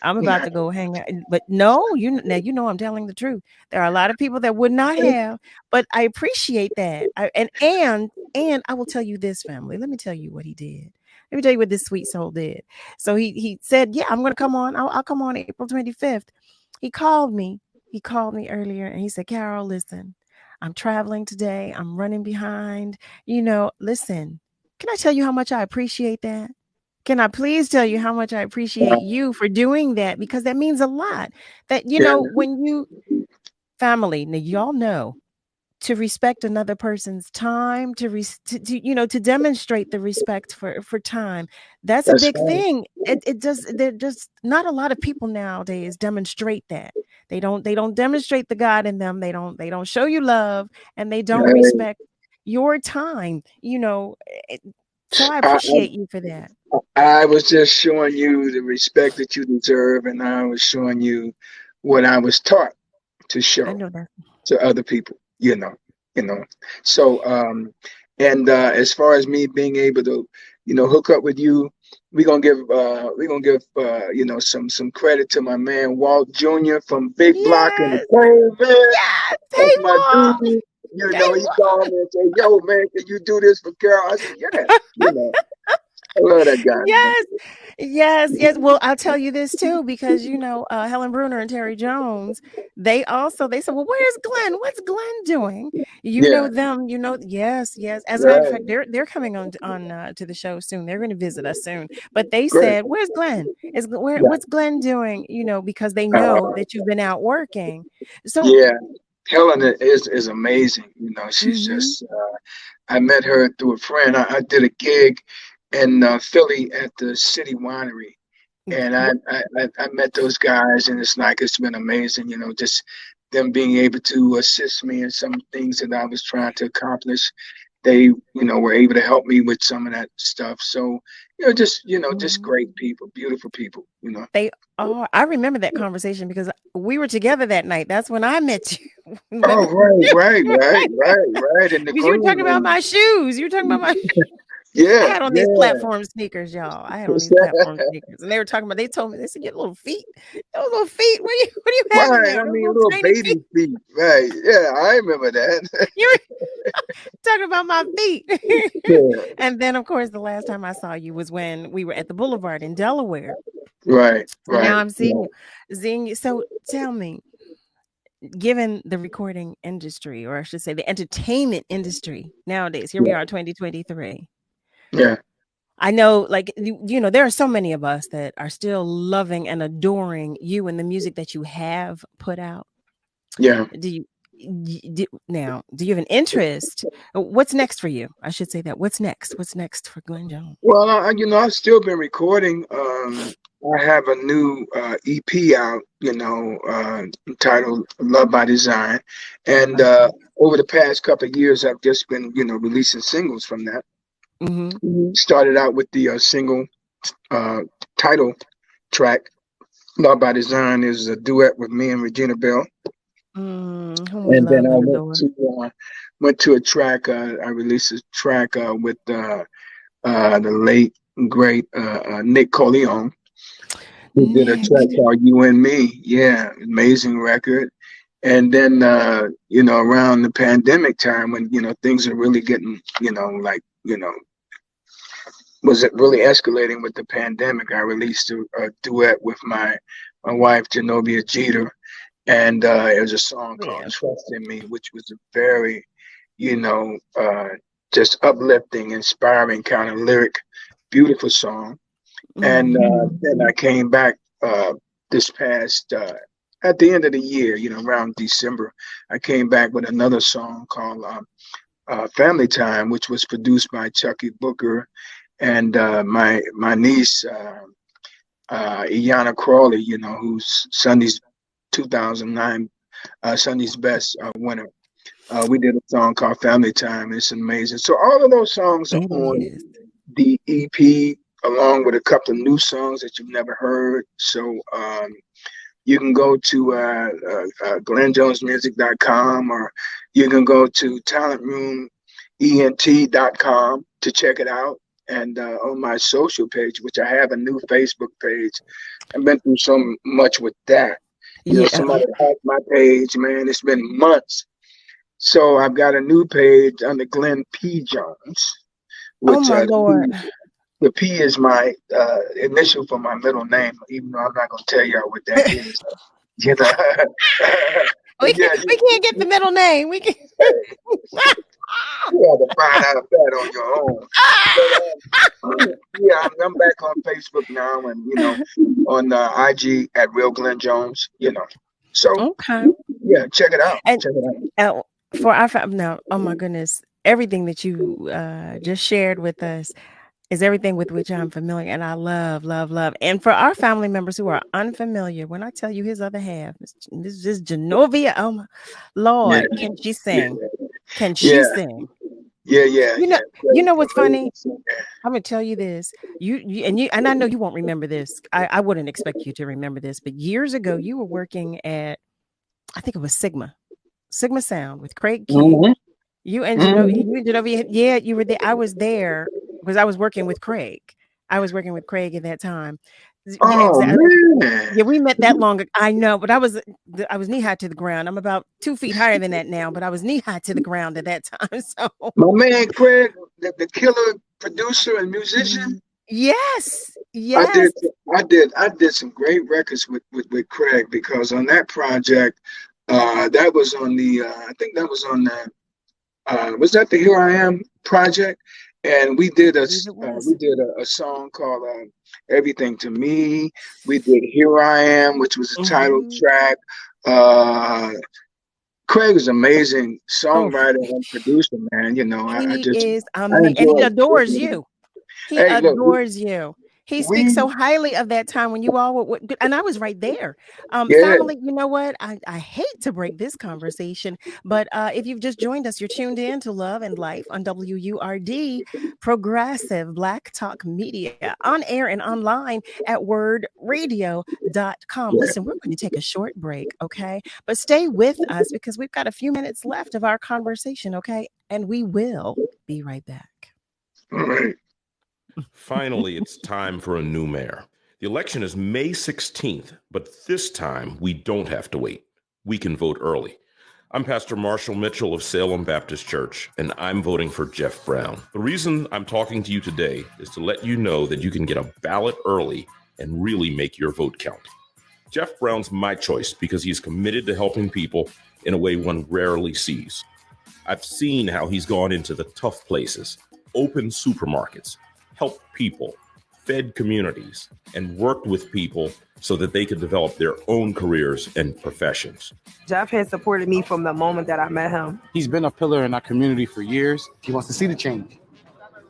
I'm about to go hang out. But no, I'm telling the truth. There are a lot of people that would not have, but I appreciate that. And I will tell you this, family. Let me tell you what he did. Let me tell you what this sweet soul did. So he said, yeah, I'm going to come on. I'll come on April 25th. He called me earlier, and he said, Carol, listen, I'm traveling today. I'm running behind. Listen, can I tell you how much I appreciate that? Can I please tell you how much I appreciate you for doing that? Because that means a lot. That, when you family, now y'all know to respect another person's time, to demonstrate the respect for time. That's a big thing. They're just not a lot of people nowadays demonstrate that. They don't demonstrate the God in them. They don't show you love, and they don't respect your time. So I appreciate you for that. I was just showing you the respect that you deserve, and I was showing you what I was taught to show to other people. So and as far as me being able to hook up with you, we're gonna give some credit to my man Walt Jr. from Big Block in the Cave, man. That's my dude. He called me and said, "Yo, man, can you do this for Carol?" I said, "Yeah." I love that guy. Yes. Well, I'll tell you this too, because Helen Bruner and Terry Jones, they said, "Well, where's Glenn? What's Glenn doing?" Know them. Yes. As a matter of fact, they're coming on to the show soon. They're going to visit us soon. But they said, "Where's Glenn? What's Glenn doing?" Because they know that you've been out working. So Helen is amazing. She's just. I met her through a friend. I did a gig in Philly at the City Winery, and I met those guys, and it's been amazing. Just them being able to assist me in some things that I was trying to accomplish. They were able to help me with some of that stuff. So just great people, beautiful people. They are. I remember that conversation because we were together that night. That's when I met you. Oh, right. Because you were talking about my shoes. You were talking about my Yeah. I had on these platform sneakers, y'all. I had on these platform sneakers. And they were talking about, they told me, they said, "Your little feet. Those little feet. What are you having there? I mean, little baby feet. Right. Yeah, I remember that. You were talking about my feet. And then, of course, the last time I saw you was when we were at the Boulevard in Delaware. Right. Now I'm seeing you. So tell me, given the recording industry, or I should say the entertainment industry nowadays, here we are, 2023. Yeah. I know, there are so many of us that are still loving and adoring you and the music that you have put out. Yeah. Do you have an interest? What's next for you? I should say that. What's next? What's next for Glenn Jones? Well, I've still been recording. I have a new EP out, entitled Love by Design. And over the past couple of years, I've just been, releasing singles from that. Mm-hmm. Started out with the single title track. Love by Design is a duet with me and Regina Bell. And then I went to a track. I released a track with the late great Nick Corleone, who did a track called "You and Me." Yeah, amazing record. And then around the pandemic time, when things are really getting was it really escalating with the pandemic, I released a duet with my wife Genovia Jeter. And it was a song called "Trust in Me," which was a very, just uplifting, inspiring kind of lyric, beautiful song. And then I came back this past, at the end of the year, around December, I came back with another song called "Family Time," which was produced by Chucky Booker and my niece, Iyanna Crawley, who's Sunday's 2009 Sunday's Best winner. We did a song called "Family Time." It's amazing. So all of those songs are on the EP, along with a couple of new songs that you've never heard. So you can go to GlennJonesMusic.com, or you can go to TalentRoomENT.com to check it out. And on my social page, which I have a new Facebook page, I've been through so much with that. Somebody hacked my page, man. It's been months. So I've got a new page under Glenn P. Jones. Which, my Lord. The P is my initial for my middle name, even though I'm not going to tell y'all what that is. We can't get the middle name. We can. You have to find out that on your own. But, I'm back on Facebook now, and on IG at Real Glenn Jones. So okay, check it out. And For our family, now, oh my goodness, everything that you just shared with us is everything with which I'm familiar, and I love, love, love. And for our family members who are unfamiliar, when I tell you his other half, this is Genovia. Oh my Yeah, Lord, can she yeah, sing? Can she yeah, sing? yeah, yeah, You know, yeah. you know what's funny? Amazing. I'm gonna tell you this. And I know you won't remember this. I wouldn't expect you to remember this, but years ago you were working at, I think it was Sigma Sound with Craig Q. Mhm, You and Genovia, yeah, you were there. I was there because I was working with Craig. I was working with Craig at that time. Yeah, Oh exactly. man. Yeah, we met that long ago. I know, but I was knee high to the ground. I'm about 2 feet higher than that now, but I was knee high to the ground at that time. So My man Craig, the killer producer and musician. yes, I yes. did, I did some great records with Craig because on that project, that was on the, I think that was on the, was that the Here I Am project? And we did a song called Everything to Me. We did Here I Am, which was a title track. Uh, Craig is amazing Oh, songwriter and producer, man. You know, he is I amazing, and he enjoy adores working with him. you. He Hey, look, adores you. He speaks so we highly of that time when you all and I was right there. yeah. Family, you know what? I hate to break this conversation, but if you've just joined us, you're tuned in to Love and Life on WURD, Progressive Black Talk Media, on air and online at wordradio.com. Listen, we're going to take a short break, okay? But stay with us because we've got a few minutes left of our conversation, okay? And we will be right back. All right. Finally, it's time for a new mayor. The election is May 16th, but this time we don't have to wait. We can vote early. I'm Pastor Marshall Mitchell of Salem Baptist Church, and I'm voting for Jeff Brown. The reason I'm talking to you today is to let you know that you can get a ballot early and really make your vote count. Jeff Brown's my choice because he's committed to helping people in a way one rarely sees. I've seen how he's gone into the tough places, opened supermarkets, helped people, fed communities, and worked with people so that they could develop their own careers and professions. Jeff has supported me from the moment that I met him. He's been a pillar in our community for years. He wants to see the change.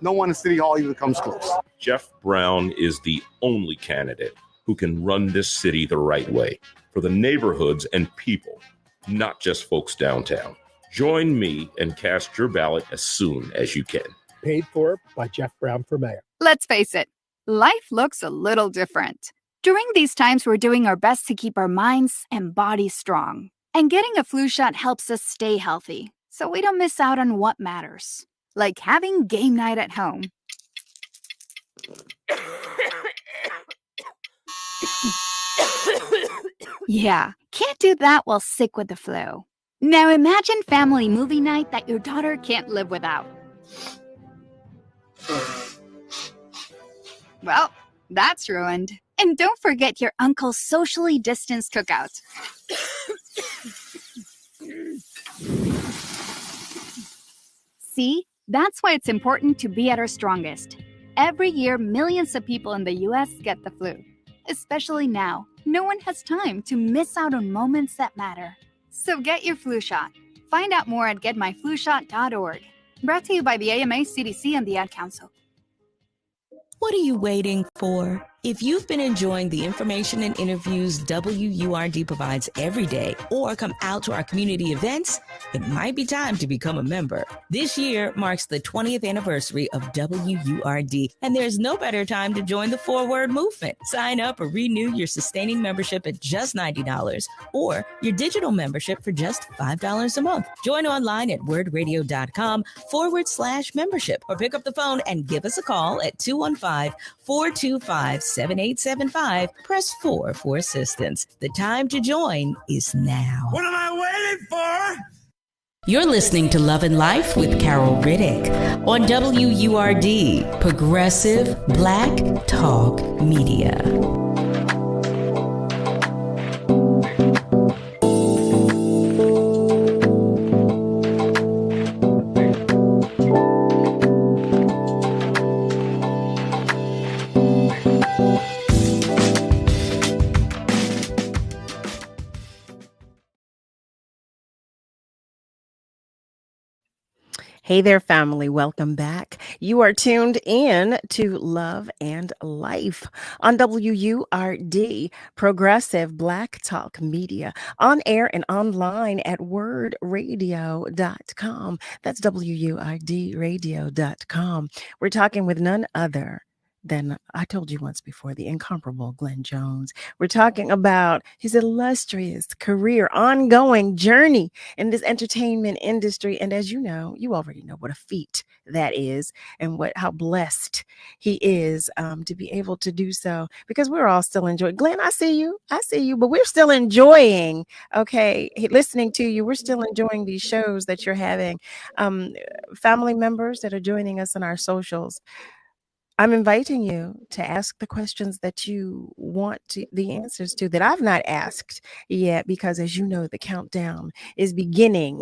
No one in City Hall even comes close. Jeff Brown is the only candidate who can run this city the right way for the neighborhoods and people, not just folks downtown. Join me and cast your ballot as soon as you can. Paid for by Jeff Brown for mayor. Let's face it, life looks a little different. During these times, we're doing our best to keep our minds and bodies strong. And getting a flu shot helps us stay healthy, so we don't miss out on what matters, like having game night at home. Yeah, can't do that while sick with the flu. Now imagine family movie night that your daughter can't live without. Well, that's ruined. And don't forget your uncle's socially distanced cookout. See, that's why it's important to be at our strongest. Every year, millions of people in the U.S. get the flu. Especially now, no one has time to miss out on moments that matter. So get your flu shot. Find out more at getmyflushot.org. Brought to you by the AMA, CDC, and the Ad Council. What are you waiting for? If you've been enjoying the information and interviews WURD provides every day or come out to our community events, it might be time to become a member. This year marks the 20th anniversary of WURD, and there's no better time to join the forward movement. Sign up or renew your sustaining membership at just $90 or your digital membership for just $5 a month. Join online at wordradio.com/membership or pick up the phone and give us a call at 215-425-7875. Press 4 for assistance. The time to join is now. What am I waiting for? You're listening to Love and Life with Carol Riddick on WURD, Progressive Black Talk Media. Hey there, family. Welcome back. You are tuned in to Love and Life on WURD, Progressive Black Talk Media, on air and online at wordradio.com. That's WURDradio.com. We're talking with none other than, I told you once before, the incomparable Glenn Jones. We're talking about his illustrious career, ongoing journey in this entertainment industry. And as you know, you already know what a feat that is and how blessed he is to be able to do so, because we're all still enjoying. Glenn, I see you, but we're still enjoying, listening to you. We're still enjoying these shows that you're having. Family members that are joining us on our socials, I'm inviting you to ask the questions that you want the answers to that I've not asked yet, because as you know, the countdown is beginning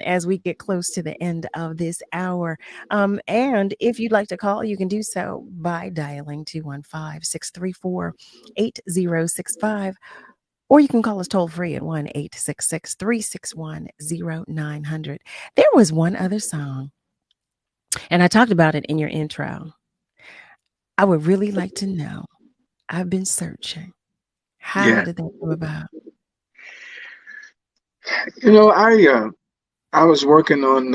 as we get close to the end of this hour. And if you'd like to call, you can do so by dialing 215-634-8065. Or you can call us toll free at 1-866-361-0900. There was one other song, and I talked about it in your intro. I would really like to know. I've been searching. How did that come about? You know, I was working on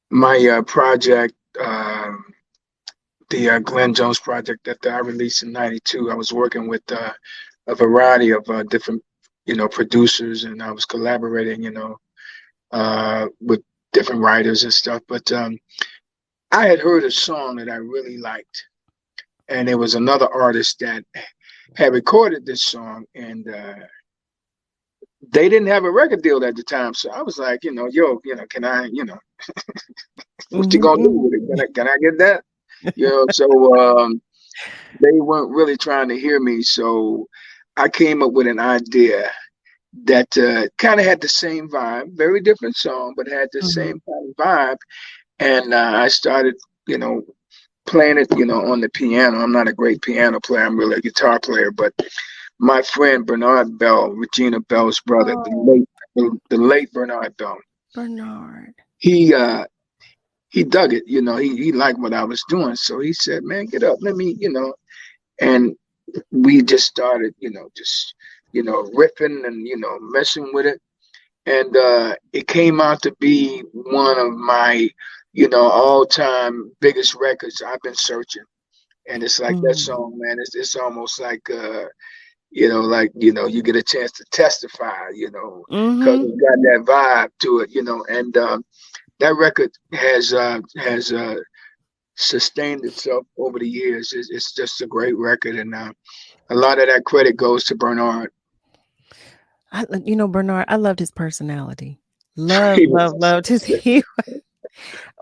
my project, the Glenn Jones project that I released in '92. I was working with a variety of different, producers, and I was collaborating, with different writers and stuff. But I had heard a song that I really liked, and there was another artist that had recorded this song, and they didn't have a record deal at the time. So I was like, can I, what you gonna do with it? Can I get that? So they weren't really trying to hear me. So I came up with an idea that kind of had the same vibe, very different song, but had the same kind of vibe. And I started, playing it, on the piano. I'm not a great piano player. I'm really a guitar player. But my friend Bernard Bell, Regina Bell's brother, the late Bernard Bell. Bernard. He dug it. He liked what I was doing. So he said, "Man, get up, let me, And we just started, riffing and messing with it. And it came out to be one of my, all-time biggest records. I've been searching, and it's like that song, man. It's almost like, you get a chance to testify, because it's got that vibe to it, And that record has sustained itself over the years. It's just a great record, and a lot of that credit goes to Bernard. Bernard, I loved his personality. Loved his.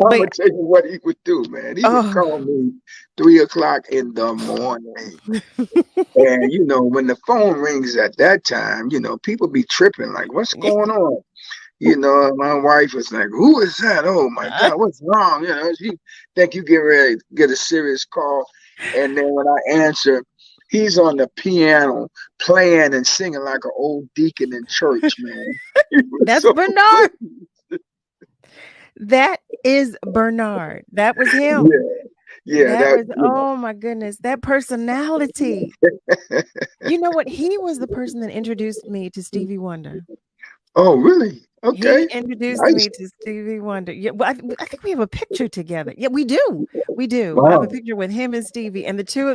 I'm gonna tell you what he would do, man. He would call me 3:00 in the morning, and when the phone rings at that time, people be tripping like, "What's going on?" My wife was like, "Who is that? Oh my God, what's wrong?" She think you get ready to get a serious call, and then when I answer, he's on the piano playing and singing like an old deacon in church, man. That's so Bernard. That is Bernard. That was him. Yeah. Oh my goodness, that personality. You know what? He was the person that introduced me to Stevie Wonder. Oh, really? Okay. He introduced me to Stevie Wonder. Yeah, well, I think we have a picture together. Yeah, we do. Wow. I have a picture with him and Stevie, and the two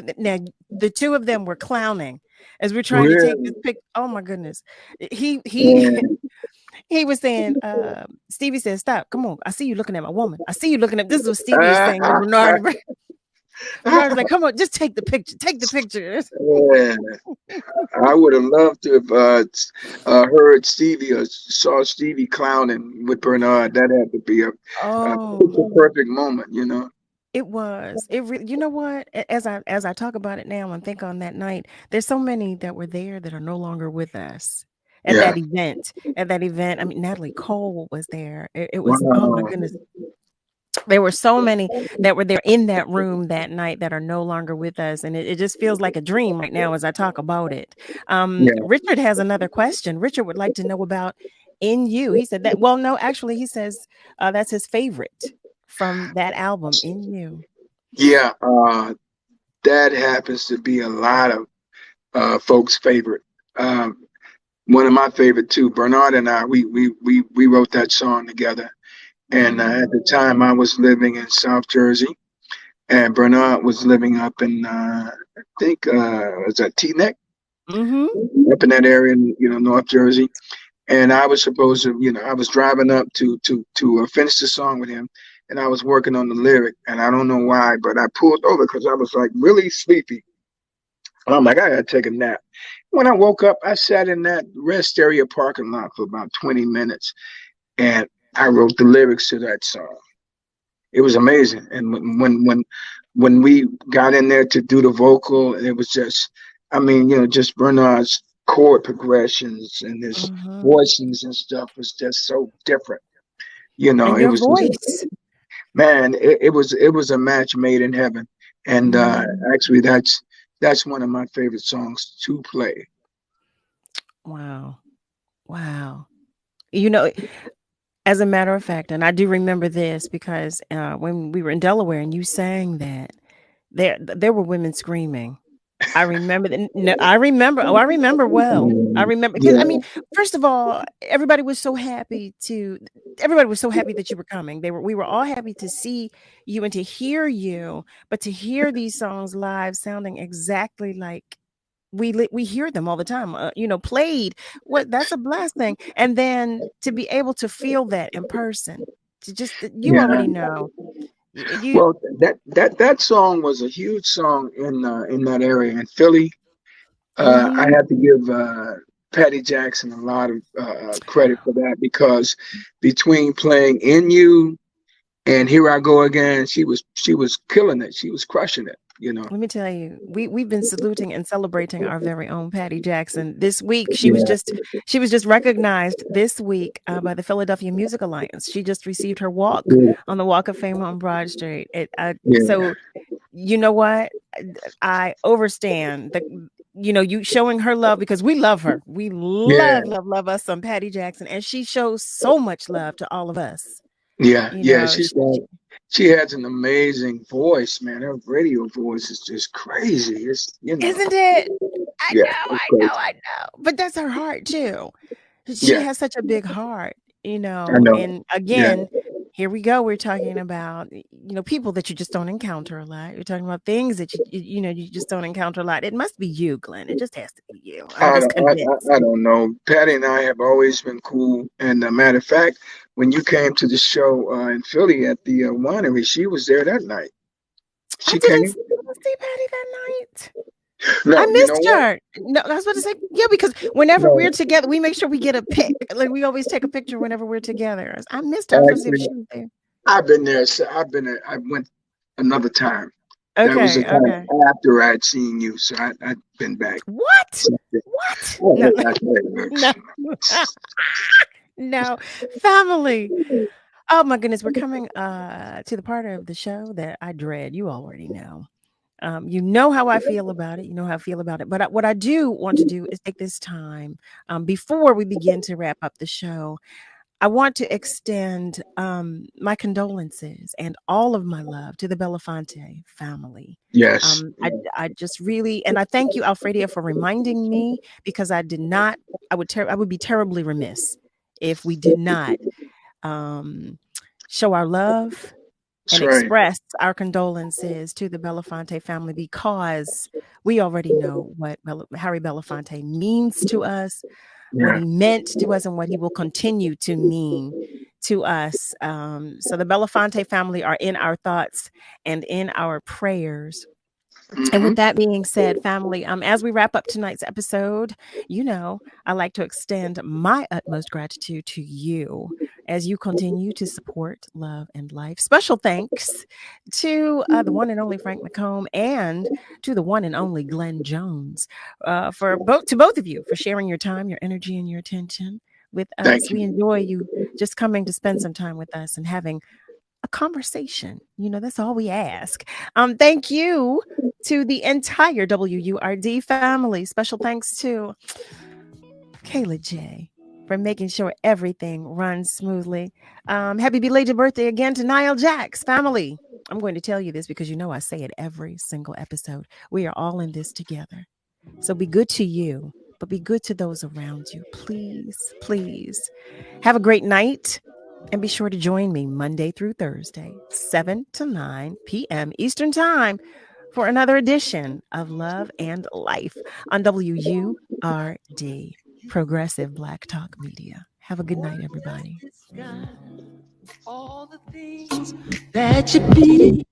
of them were clowning as we're trying to take this pic. Oh my goodness, he was saying. Stevie said, "Stop! Come on! I see you looking at my woman. I see you looking at." This is what Stevie is saying to Bernard. Bernard was like, "Come on, just take the picture. Take the picture." Yeah. I would have loved to have heard Stevie or saw Stevie clowning with Bernard. That had to be a perfect moment, It was. You know what? As I talk about it now and think on that night, there's so many that were there that are no longer with us at that event. At that event, I mean, Natalie Cole was there. It was oh my goodness. There were so many that were there in that room that night that are no longer with us. And it just feels like a dream right now as I talk about it. Richard has another question. Richard would like to know about In You. He said that. Well, no, actually, he says that's his favorite from that album, In You. Yeah, that happens to be a lot of folks' favorite. One of my favorite too. Bernard and I, we wrote that song together. And at the time, I was living in South Jersey, and Bernard was living up in I think was that Teaneck, up in that area, in, North Jersey. And I was supposed to, I was driving up to finish the song with him, and I was working on the lyric, and I don't know why, but I pulled over because I was like really sleepy. I'm like, I gotta take a nap. When I woke up, I sat in that rest area parking lot for about 20 minutes, and I wrote the lyrics to that song. It was amazing. And when we got in there to do the vocal, it was just, just Bernard's chord progressions and his voicings and stuff was just so different. And it your was voice. just, man, it was a match made in heaven. And actually, that's one of my favorite songs to play. Wow. As a matter of fact, and I do remember this because when we were in Delaware and you sang that, there were women screaming. I remember that. No, I remember. Oh, I remember well. I remember because first of all, everybody was so happy that you were coming. We were all happy to see you and to hear you, but to hear these songs live sounding exactly like we hear them all the time, played. That's a blessed thing. And then to be able to feel that in person, to just already know. Well, that song was a huge song in that area in Philly. I have to give Patty Jackson a lot of credit for that, because between playing In You and Here I Go Again, she was killing it. She was crushing it. Let me tell you, we've been saluting and celebrating our very own Patty Jackson this week. She was just recognized this week by the Philadelphia Music Alliance. She just received her walk on the Walk of Fame on Broad Street. So you know what? I overstand you showing her love, because we love her. We love us some Patty Jackson, and she shows so much love to all of us. She has an amazing voice, man. Her radio voice is just crazy. Isn't it? I know. But that's her heart too. She has such a big heart, I know. And again, here we go. We're talking about, people that you just don't encounter a lot. You're talking about things that you just don't encounter a lot. It must be you, Glenn. It just has to be you. I don't know. Patty and I have always been cool. And matter of fact, when you came to the show in Philly at the winery, she was there that night. I didn't see Patty that night. No, I missed her. No, I was about to say, because whenever we're together, we make sure we get a pic. Like we always take a picture whenever we're together. I missed her. I've been there. So I went another time. Okay. That was the time after I'd seen you, so I'd been back. What? No, family. Oh my goodness, we're coming to the part of the show that I dread. You already know. You know how I feel about it. But what I do want to do is take this time before we begin to wrap up the show. I want to extend my condolences and all of my love to the Belafonte family. Yes. I just really, and I thank you, Alfredia, for reminding me, because I would be terribly remiss if we did not show our love and express our condolences to the Belafonte family, because we already know what Harry Belafonte means to us, what he meant to us, and what he will continue to mean to us. So the Belafonte family are in our thoughts and in our prayers. And with that being said, family, as we wrap up tonight's episode, I like to extend my utmost gratitude to you as you continue to support Love and Life. Special thanks to the one and only Frank McComb, and to the one and only Glenn Jones, to both of you for sharing your time, your energy, and your attention with us. We enjoy you just coming to spend some time with us and having a conversation. That's all we ask. Thank you to the entire WURD family. Special thanks to Kayla J, for making sure everything runs smoothly. Happy belated birthday again to Niall Jack's family. I'm going to tell you this because you know I say it every single episode. We are all in this together. So be good to you, but be good to those around you. Please, please. Have a great night. And be sure to join me Monday through Thursday, 7 to 9 p.m. Eastern Time for another edition of Love and Life on WURD, Progressive Black Talk Media. Have a good night, everybody. All the things that you be.